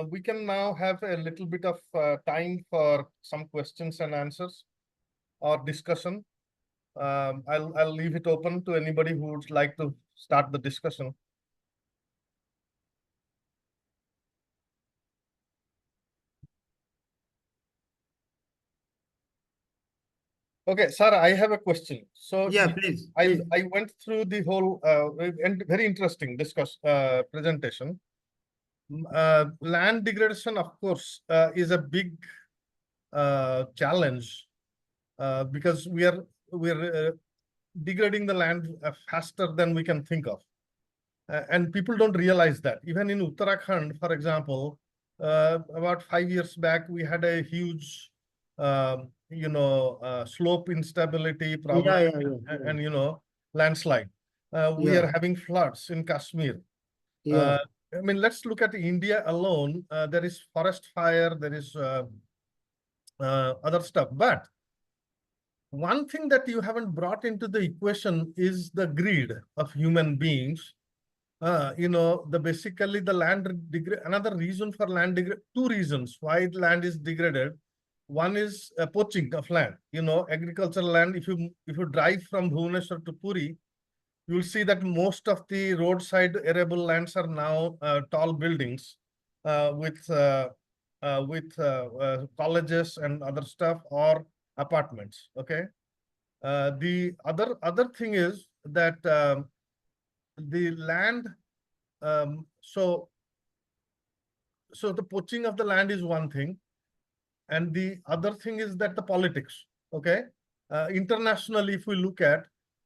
we can now have a little bit of time for some questions and answers or discussion. I'll leave it open to anybody who would like to start the discussion. Okay, sir, I have a question. So Yeah, please. I went through the whole and very interesting presentation. Land degradation, of course, is a big challenge because we're degrading the land faster than we can think of, and people don't realize that. Even in Uttarakhand, for example, about 5 years back, we had a huge slope instability problem and landslide. We are having floods in Kashmir. I mean, let's look at India alone. There is forest fire, there is other stuff. But one thing that you haven't brought into the equation is the greed of human beings. Basically the land another reason for land two reasons why land is degraded. One is poaching of land, agricultural land. If you drive from Bhubaneswar to Puri, you will see that most of the roadside arable lands are now tall buildings with colleges and other stuff or apartments. Okay. The other thing is that the land, so the poaching of the land is one thing, and the other thing is that the politics. Okay. Internationally, if we look at,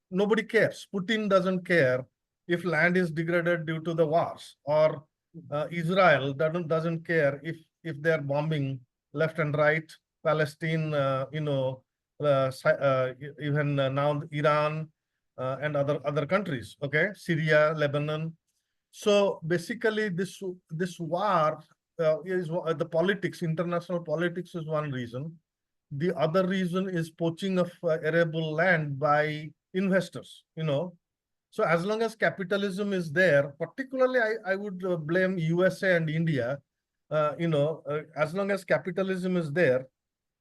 nobody cares. Putin doesn't care if land is degraded due to the wars, or Israel doesn't care if they're bombing left and right Palestine, even now Iran and other countries. Okay, Syria, Lebanon. So basically, this war is the politics. International politics is one reason. The other reason is poaching of arable land by investors, So as long as capitalism is there, particularly I would blame USA and India, as long as capitalism is there,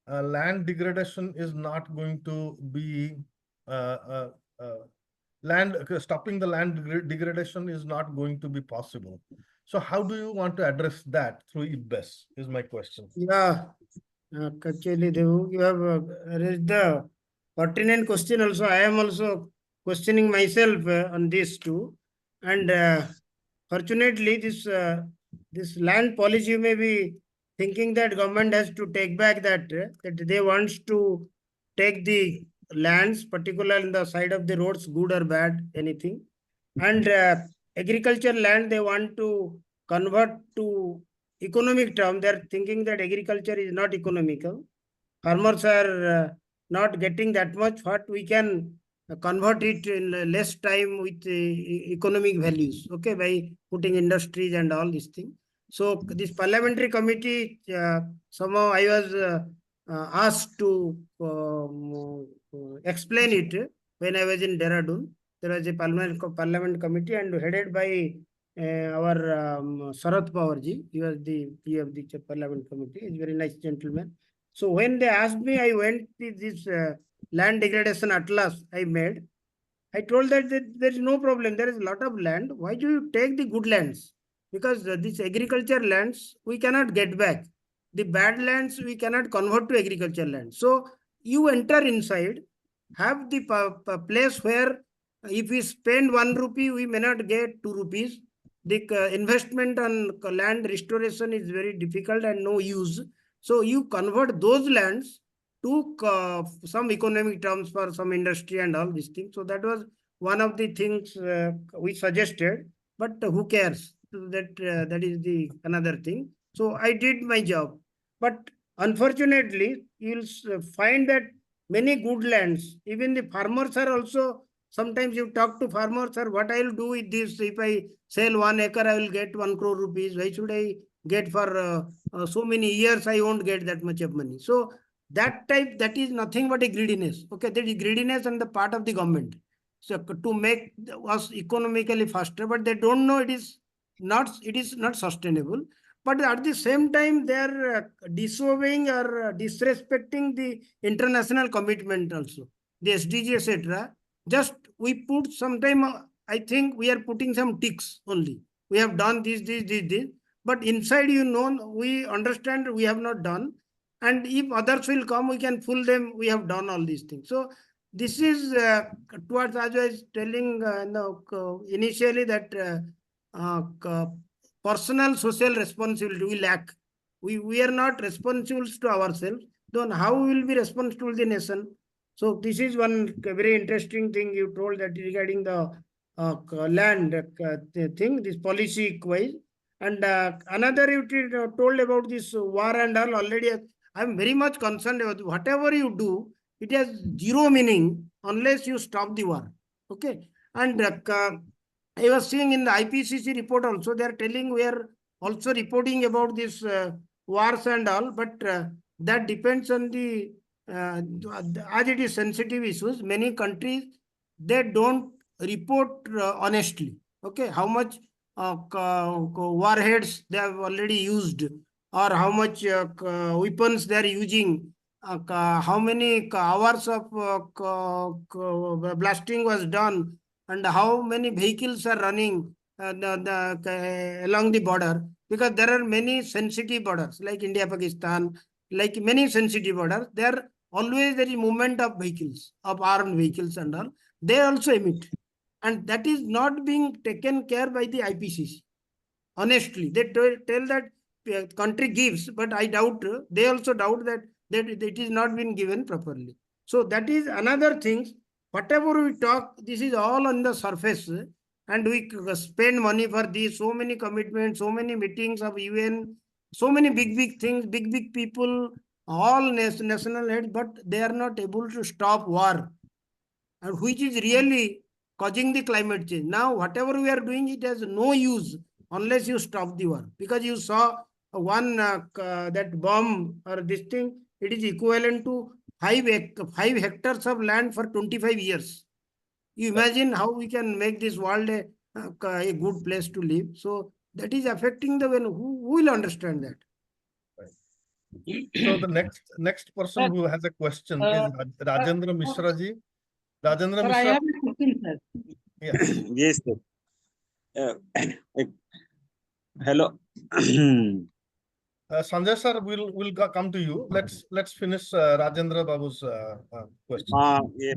land degradation is not going to be stopping the land degradation is not going to be possible. So how do you want to address that through IPBES is my question. Yeah, actually, you have raised the pertinent question also. I am also questioning myself on this too. And fortunately, this land policy, you may be thinking that government has to take back that they want to take the lands, particularly in the side of the roads, good or bad, anything. And agriculture land, they want to convert to economic term. They are thinking that agriculture is not economical. Farmers are not getting that much, but we can convert it in less time with economic values, okay, by putting industries and all these things. So this parliamentary committee, somehow I was asked to explain it when I was in Dehradun. There was a parliament committee and headed by our Sarath Pawarji. He was the PA of the parliament committee. He's a very nice gentleman. So when they asked me, I went to this land degradation atlas I made. I told that there is no problem. There is a lot of land. Why do you take the good lands? Because these agriculture lands, we cannot get back. The bad lands, we cannot convert to agriculture land. So you enter inside, have the place where if we spend 1 rupee, we may not get 2 rupees. The investment on land restoration is very difficult and no use. So you convert those lands to some economic terms for some industry and all these things. So that was one of the things we suggested, but who cares? That is the another thing. So I did my job, but unfortunately, you'll find that many good lands, even the farmers are also, sometimes you talk to farmers, sir, what I will do with this? If I sell 1 acre, I will get 1 crore rupees. Why should I get for so many years? I won't get that much of money. So that is nothing but a greediness. Okay, that is greediness on the part of the government. So to make us economically faster, but they don't know it is not sustainable. But at the same time, they are disobeying or disrespecting the international commitment also, the SDG, etc. Just we put sometime, I think we are putting some ticks only. We have done this. But inside, we understand we have not done. And if others will come, we can fool them. We have done all these things. So this is towards, as I was telling initially, that personal social responsibility we lack. We are not responsible to ourselves. Then how we will be responsible to the nation? So this is one very interesting thing you told, that regarding the land thing, this policy wise. And another you told about this war and all. Already I am very much concerned about whatever you do, it has zero meaning unless you stop the war. Okay. And I was seeing in the IPCC report also, they are telling we are also reporting about this wars and all, but that depends on the, as it is sensitive issues, many countries, they don't report honestly. Okay. How much warheads they have already used, or how much weapons they are using, how many hours of blasting was done, and how many vehicles are running along the border, because there are many sensitive borders like India, Pakistan, like many sensitive borders. There always there is movement of vehicles, of armed vehicles and all. They also emit, and that is not being taken care by the IPCC. Honestly, they tell that country gives, but I doubt, they also doubt that it is not been given properly. So that is another thing. Whatever we talk, this is all on the surface, and we spend money for this, so many commitments, so many meetings of UN, so many big things, big people, all national heads, but they are not able to stop war, and which is really causing the climate change. Now, whatever we are doing, it has no use unless you stop the war. Because you saw one that bomb or this thing, it is equivalent to 5 hectares of land for 25 years. You imagine how we can make this world a good place to live. So that is affecting the who will understand that? So the next person who has a question is Rajendra Mishra ji. Rajendra Sir, I Mishra. have a question, sir. Yeah. Yes, sir. Hello. Sanjay sir, we'll come to you. Let's finish Rajendra Babu's question. Yeah.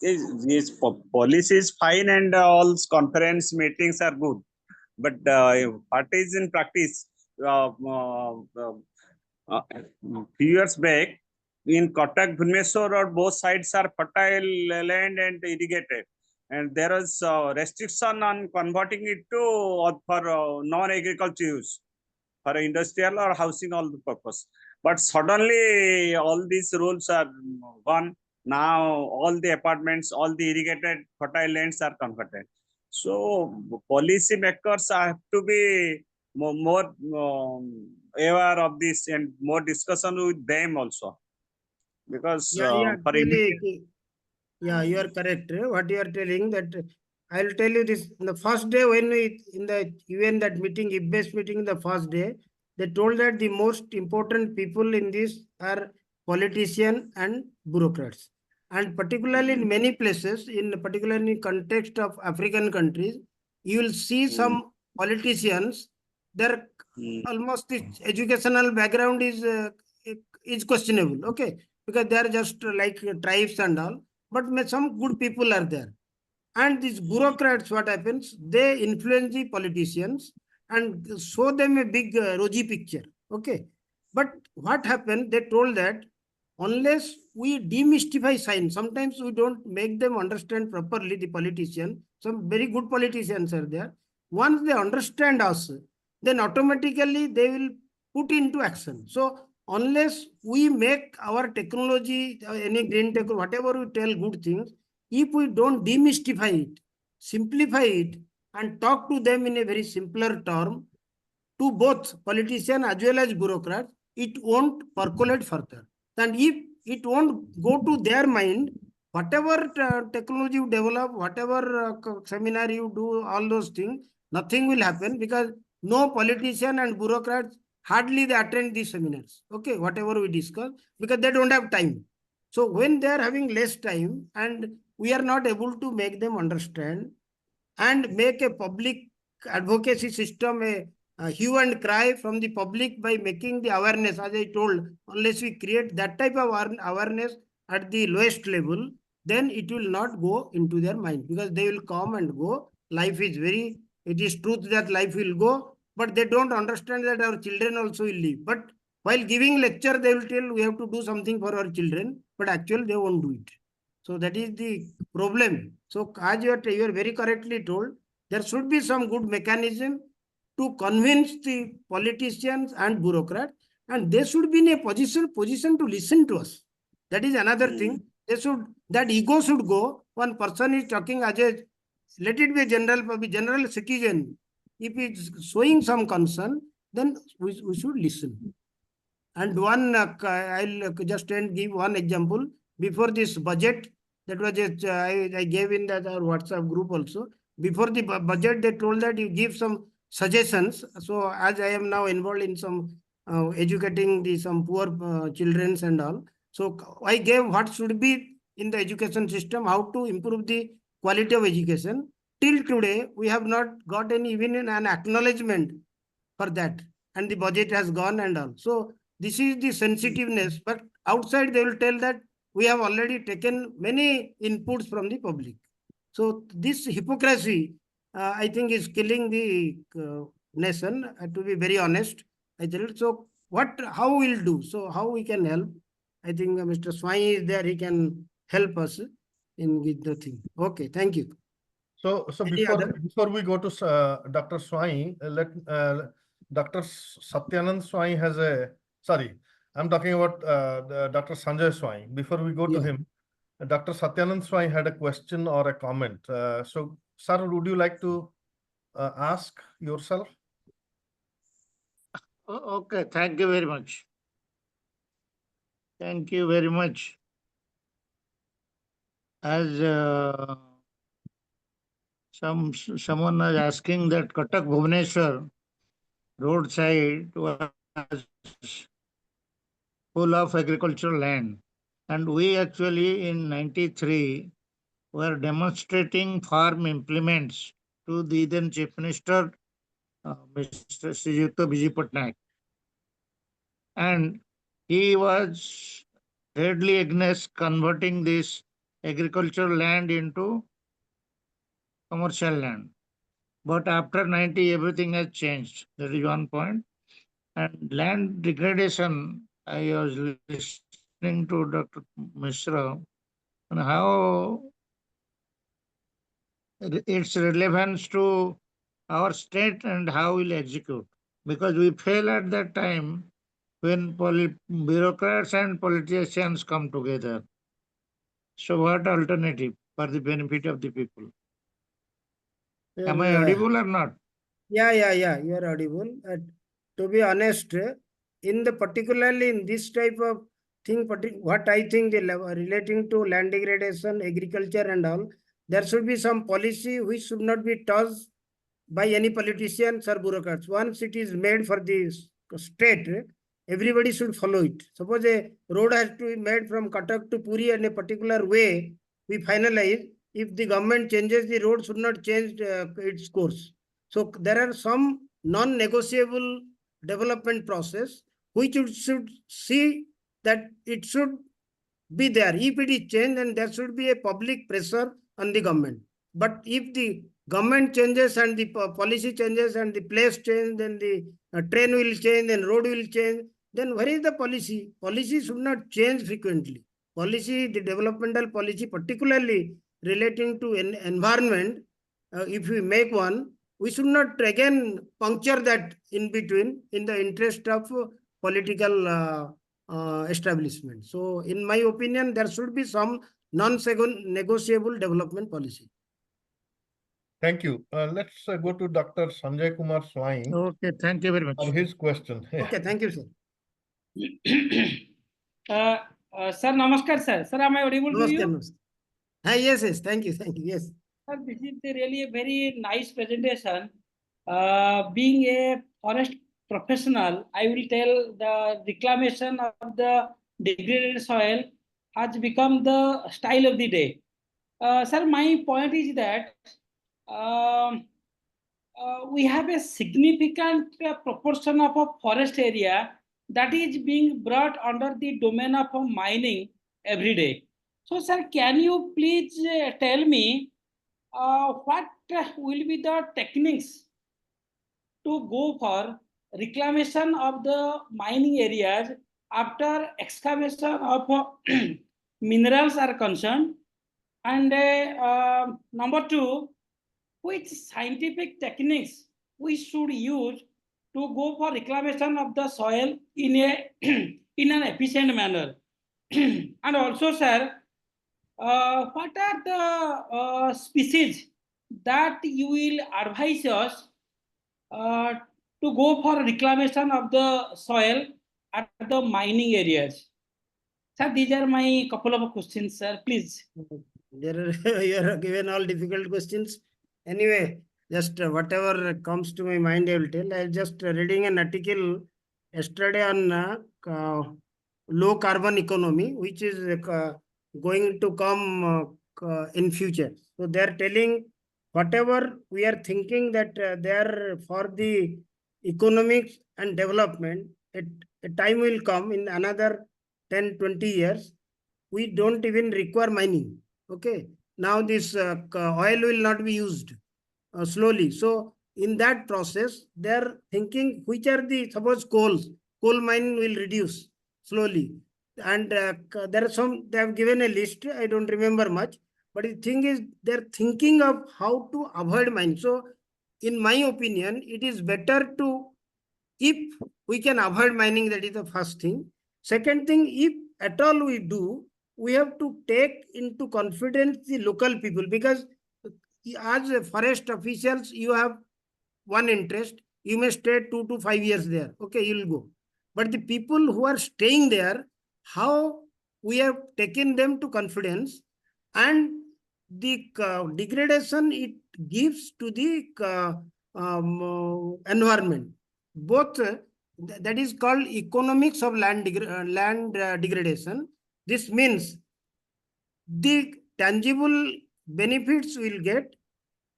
Yes, policy is fine and all conference meetings are good. But what is in practice? Few years back, in Kotak, Bhubaneswar Road, both sides are fertile land and irrigated. And there is restriction on converting it to for non-agriculture use, for industrial or housing all the purpose. But suddenly all these rules are gone. Now all the apartments, all the irrigated fertile lands are converted. So policy makers have to be more aware of this and more discussion with them also. Because for Actually, yeah, you are correct. What you are telling that I'll tell you this. The first day when we in the UN that meeting, IPBES meeting, the first day, they told that the most important people in this are politicians and bureaucrats. And particularly in many places, particularly in context of African countries, you will see some politicians, their almost the educational background is questionable, okay? Because they are just like tribes and all, but some good people are there. And these bureaucrats, what happens? They influence the politicians and show them a big rosy picture, okay? But what happened? They told that unless we demystify science, sometimes we don't make them understand properly, the politician. Some very good politicians are there. Once they understand us, then automatically they will put into action. So unless we make our technology, any green tech, whatever we tell good things, if we don't demystify it, simplify it, and talk to them in a very simpler term, to both politicians as well as bureaucrats, it won't percolate further. And if it won't go to their mind, whatever technology you develop, whatever seminar you do, all those things, nothing will happen because no politician and bureaucrats hardly they attend these seminars. Okay, whatever we discuss, because they don't have time. So when they are having less time and we are not able to make them understand and make a public advocacy system, a hue and cry from the public by making the awareness, as I told, unless we create that type of awareness at the lowest level, then it will not go into their mind because they will come and go. Life is it is truth that life will go, but they don't understand that our children also will live. But while giving lecture, they will tell we have to do something for our children, but actually they won't do it. So that is the problem. So as you are very correctly told, there should be some good mechanism to convince the politicians and bureaucrats, and they should be in a position to listen to us. That is another thing. That ego should go. One person is talking as a, let it be a general citizen. If it's showing some concern, then we should listen. And one, I'll just give one example. Before this budget, that was I gave in that our WhatsApp group also. Before the budget, they told that you give some suggestions. So as I am now involved in some educating some poor children and all. So I gave what should be in the education system, how to improve the quality of education. Till today, we have not got even an acknowledgement for that. And the budget has gone and all. So this is the sensitiveness, but outside they will tell that we have already taken many inputs from the public. So this hypocrisy, I think, is killing the nation. To be very honest, I tell it. So how we'll do? So how we can help? I think Mr. Swami is there. He can help us in with the thing. Okay, thank you. So before we go to Dr. Swami, let Dr. Satyanand Swami has a, sorry, I'm talking about Dr. Sanjay Swami. Before we go to him, Dr. Satyanand Swami had a question or a comment. So, sir, would you like to ask yourself? Okay, thank you very much. Thank you very much. As Someone was asking that Cuttack Bhubaneswar roadside was full of agricultural land. And we actually in 93 were demonstrating farm implements to the then Chief Minister, Mr. Srijukta Vijay Patnaik. And he was deadly against converting this agricultural land into commercial land. But after 90, everything has changed. That is one point. And land degradation, I was listening to Dr. Mishra and how its relevance to our state and how we'll execute. Because we fail at that time when bureaucrats and politicians come together. So what alternative for the benefit of the people? Am I audible or not? Yeah, you are audible. To be honest, in the particularly in this type of thing, what I think relating to land degradation, agriculture and all, there should be some policy which should not be touched by any politicians or bureaucrats. Once it is made for the state, everybody should follow it. Suppose a road has to be made from Cuttack to Puri in a particular way, we finalize. If the government changes, the road should not change its course. So there are some non-negotiable development process which should see that it should be there. If it is changed, then there should be a public pressure on the government. But if the government changes and the policy changes and the place change, then the train will change, then road will change, then where is the policy? Policy should not change frequently. Policy, the developmental policy, particularly relating to environment, if we make one, we should not again puncture that in between in the interest of political establishment. So in my opinion, there should be some non-negotiable development policy. Thank you. Let's go to Dr. Sanjay Kumar Swain Okay, thank you very much. for his question. Okay, thank you, sir. Sir, namaskar, sir. Sir, am I audible to you? Namaskar. Yes, thank you, yes. Sir, this is really a very nice presentation. Being a forest professional, I will tell the reclamation of the degraded soil has become the style of the day. Sir, my point is that we have a significant proportion of a forest area that is being brought under the domain of mining every day. So, sir, can you please tell me what will be the techniques to go for reclamation of the mining areas after excavation of minerals are concerned? And number two, which scientific techniques we should use to go for reclamation of the soil in in an efficient manner? And also, sir, what are the species that you will advise us to go for reclamation of the soil at the mining areas? Sir, these are my couple of questions, sir. Please. You are given all difficult questions. Anyway, just whatever comes to my mind, I will tell. I was just reading an article yesterday on low carbon economy, which is going to come in future. So they are telling whatever we are thinking that they are for the economics and development, a time will come in another 10-20 years. We don't even require mining. Okay. Now this oil will not be used slowly. So in that process, they are thinking which are the, suppose coal mine will reduce slowly. And there are some, they have given a list, I don't remember much, but the thing is they're thinking of how to avoid mining. So in my opinion, it is better to, if we can avoid mining, that is the first thing. Second thing, if at all we do, we have to take into confidence the local people, because as forest officials, you have one interest. You may stay 2 to 5 years there. Okay, you will go. But the people who are staying there, how we have taken them to confidence, and the degradation, it gives to the environment. Both that is called economics of land degradation. This means the tangible benefits will get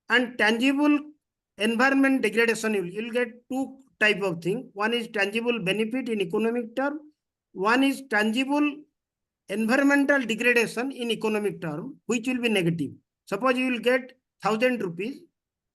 and tangible environment degradation. You'll get two type of thing. One is tangible benefit in economic term. One is tangible environmental degradation in economic term, which will be negative. Suppose you will get 1,000 rupees,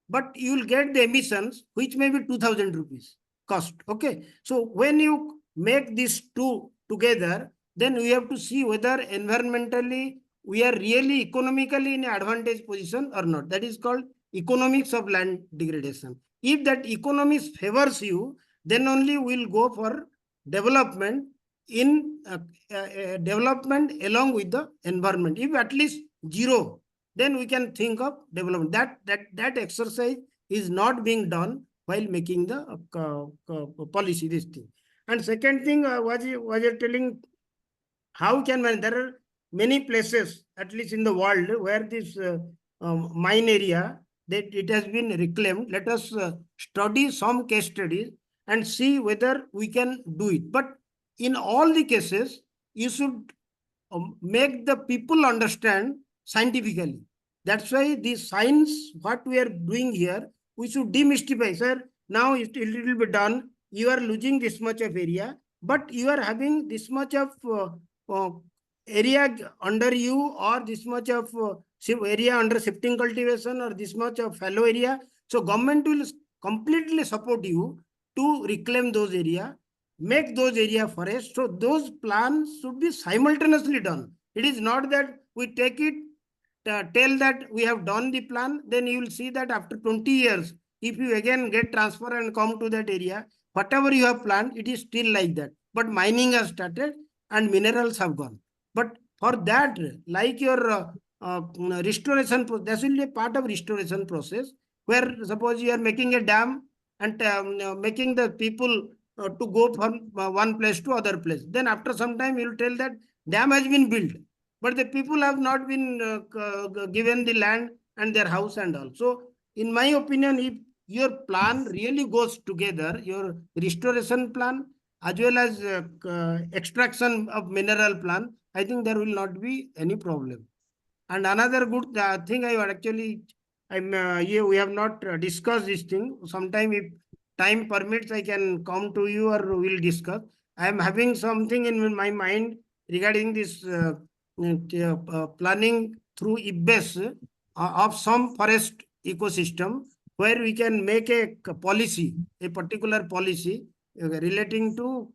but you will get the emissions, which may be 2,000 rupees cost. Okay. So when you make these two together, then we have to see whether environmentally we are really economically in an advantage position or not. That is called economics of land degradation. If that economics favors you, then only we'll go for development in development along with the environment. If at least zero, then we can think of development. That exercise is not being done while making the policy, this thing. And second thing, was you telling, how can man, there are many places, at least in the world, where this mine area, that it has been reclaimed. Let us study some case studies and see whether we can do it. But in all the cases, you should make the people understand scientifically. That's why the science, what we are doing here, we should demystify. Sir, now it will be done. You are losing this much of area, but you are having this much of area under you, or this much of area under shifting cultivation, or this much of fallow area. So government will completely support you to reclaim those area, make those area forest. So those plans should be simultaneously done. It is not that we take it, tell that we have done the plan, then you will see that after 20 years, if you again get transfer and come to that area, whatever you have planned, it is still like that. But mining has started and minerals have gone. But for that, like your restoration, that will be a part of restoration process, where suppose you are making a dam and making the people to go from one place to other place. Then after some time, you will tell that dam has been built, but the people have not been given the land and their house and all. So in my opinion, if your plan really goes together, your restoration plan as well as extraction of mineral plan, I think there will not be any problem. And another good thing I would actually, here we have not discussed this thing. Sometime if time permits, I can come to you or we'll discuss. I am having something in my mind regarding this planning through IPBES of some forest ecosystem, where we can make a policy, a particular policy relating to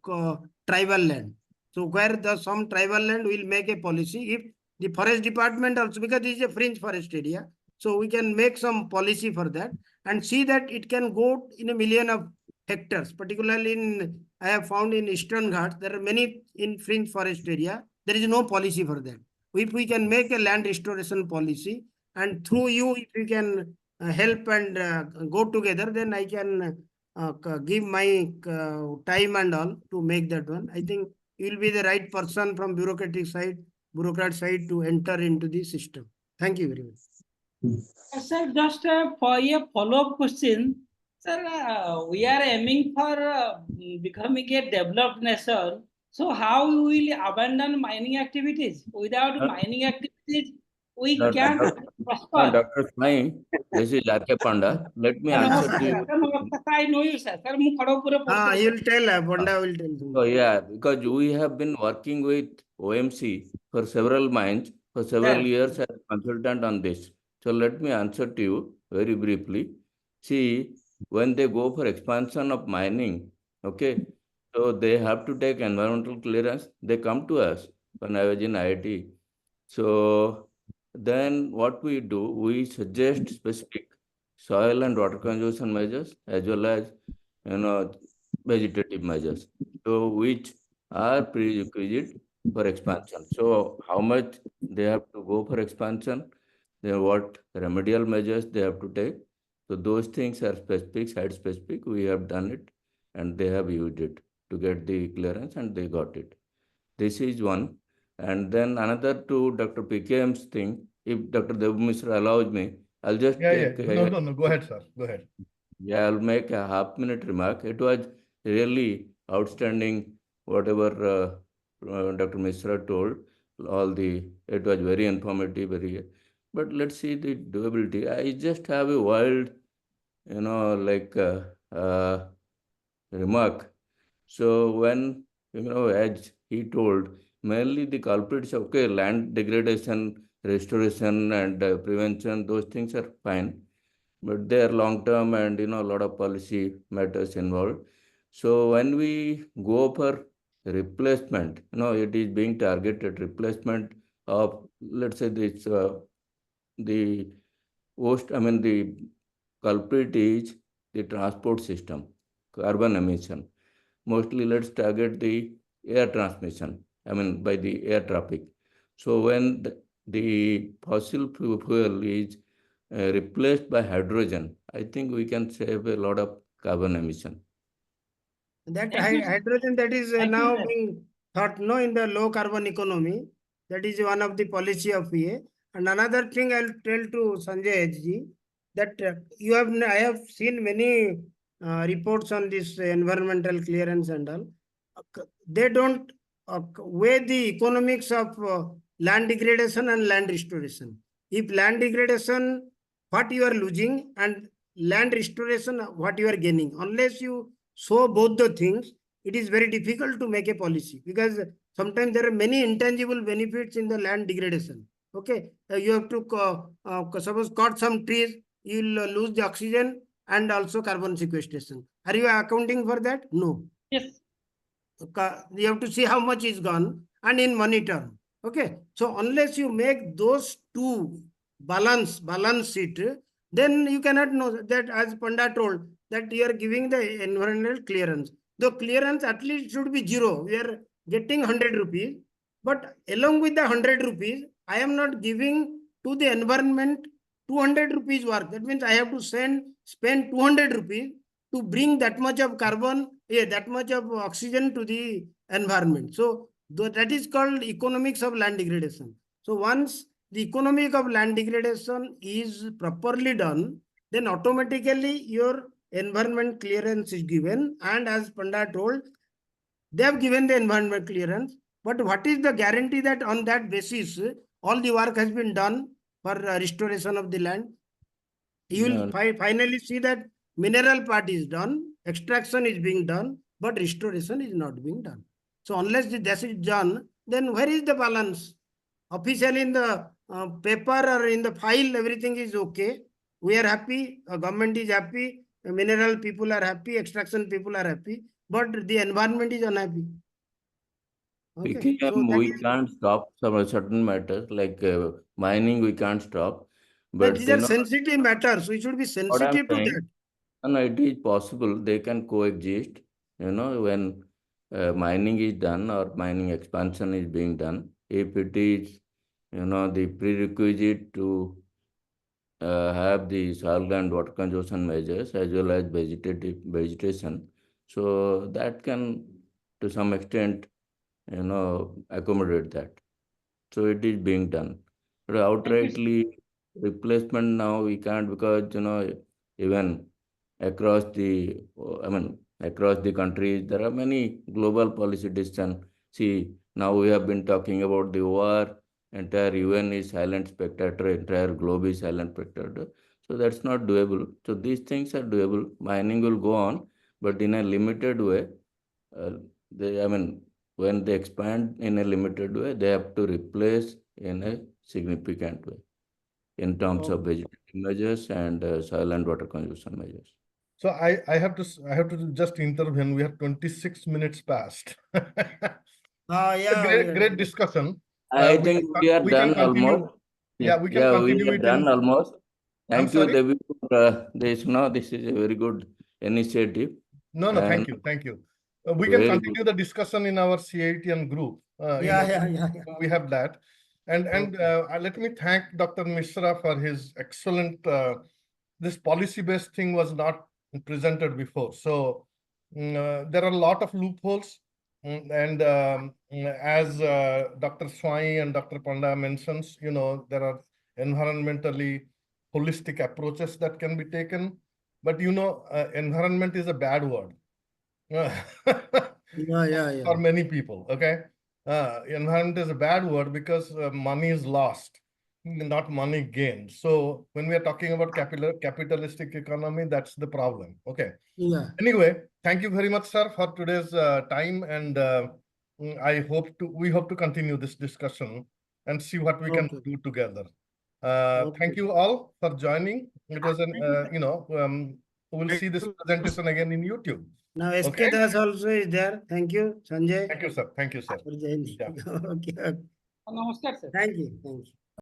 tribal land. So where some tribal land will make a policy, if the forest department also, because this is a fringe forest area, so we can make some policy for that and see that it can go in 1 million of hectares. Particularly in, I have found in Eastern Ghats, there are many in fringe forest area. There is no policy for that. If we can make a land restoration policy, and through you, if you can help and go together, then I can give my time and all to make that one. I think you will be the right person from bureaucrat side to enter into the system. Thank you very much. Sir, just for a follow-up question, sir, we are aiming for becoming a developed nation. So how we will abandon mining activities? Without mining activities, we can't prosper. Dr. Sai, this is R.K. Panda. Let me answer to you. I know you, sir. Sir, you will tell, Panda will tell. So yeah, because we have been working with OMC for several mines, for several years as a consultant on this. So let me answer to you very briefly. See, when they go for expansion of mining, okay, so they have to take environmental clearance. They come to us when I was in IIT. So then what we do, we suggest specific soil and water conservation measures as well as, vegetative measures, so which are prerequisite for expansion. So how much they have to go for expansion, then what remedial measures they have to take. So those things are specific, site specific. We have done it and they have used it to get the clearance and they got it. This is one. And then another to Dr. PKM's thing, if Dr. Dev Mishra allows me, I'll just take, No. Go ahead, sir. Go ahead. yeah, I'll make a half-minute remark. It was really outstanding, whatever Dr. Mishra told. It was very informative, but let's see the doability. I just have a wild, remark. So when, as he told, mainly the culprits, okay, land degradation, restoration, and prevention, those things are fine, but they are long term, and a lot of policy matters involved. So when we go for replacement, it is being targeted replacement of, let's say, this the the culprit is the transport system, carbon emission. Mostly let's target the air transmission, by the air traffic. So when the fossil fuel is replaced by hydrogen, I think we can save a lot of carbon emission. That Thank you, sir. hydrogen that is Thank you, now sir. being thought in the low carbon economy. That is one of the policy of PA. And another thing I'll tell to Sanjay ji that I have seen many reports on this environmental clearance and all. They don't weigh the economics of land degradation and land restoration. If land degradation, what you are losing, and land restoration, what you are gaining. Unless you show both the things, it is very difficult to make a policy, because sometimes there are many intangible benefits in the land degradation. Okay, you have to suppose cut some trees, you will lose the oxygen and also carbon sequestration. Are you accounting for that? No. Yes. You have to see how much is gone and in money term. Okay, so unless you make those two balance it, then you cannot know that, as Panda told, that you are giving the environmental clearance. The clearance at least should be zero. We are getting 100 rupees, but along with the 100 rupees, I am not giving to the environment 200 rupees worth. That means I have to spend 200 rupees to bring that much of carbon, that much of oxygen to the environment. So that is called economics of land degradation. So once the economic of land degradation is properly done, then automatically your environment clearance is given. And as Panda told, they have given the environment clearance. But what is the guarantee that on that basis, all the work has been done for restoration of the land? You will finally see that mineral part is done, extraction is being done, but restoration is not being done. So unless this is done, then where is the balance? Officially in the paper or in the file, everything is okay. We are happy, government is happy, mineral people are happy, extraction people are happy, but the environment is unhappy. Okay. So we can't stop some certain matters, like mining, we can't stop. But these are sensitive matters. We should be sensitive to that. No, it is possible they can coexist. When mining is done or mining expansion is being done, if it is, the prerequisite to have the soil and water conservation measures as well as vegetation, so that can, to some extent, accommodate that. So it is being done. But outrightly replacement now we can't, because even across the countries there are many global policy decisions. See, now we have been talking about the war, entire UN is silent spectator, entire globe is silent spectator. So that's not doable. So these things are doable. Mining will go on, but in a limited way. When they expand in a limited way, they have to replace in a significant way in terms of vegetative measures and soil and water conservation measures. So I have to just intervene. We have 26 minutes past. Great discussion. I think we are done almost. Yeah, we can continue. We are done almost. Thank you, sorry? Devi, for this. This is a very good initiative. No, thank you. We can continue the discussion in our CAET group. We have that. And let me thank Dr. Mishra for his excellent, this policy-based thing was not presented before. So there are a lot of loopholes. And as Dr. Swai and Dr. Panda mentions, there are environmentally holistic approaches that can be taken. But you know, environment is a bad word. Yeah. For many people, okay? Environment is a bad word because money is lost, not money gained. So when we are talking about capitalistic economy, that's the problem. Okay. Yeah. Anyway, thank you very much, sir, for today's time, and we hope to continue this discussion and see what we can do together. Thank you all for joining. It was an we'll see this presentation again in YouTube. Now SK Okay. Das also is there. Thank you, Sanjay. Thank you, sir. Thank you, sir. For joining. Yeah. Okay. Namaskar, sir. Thank you.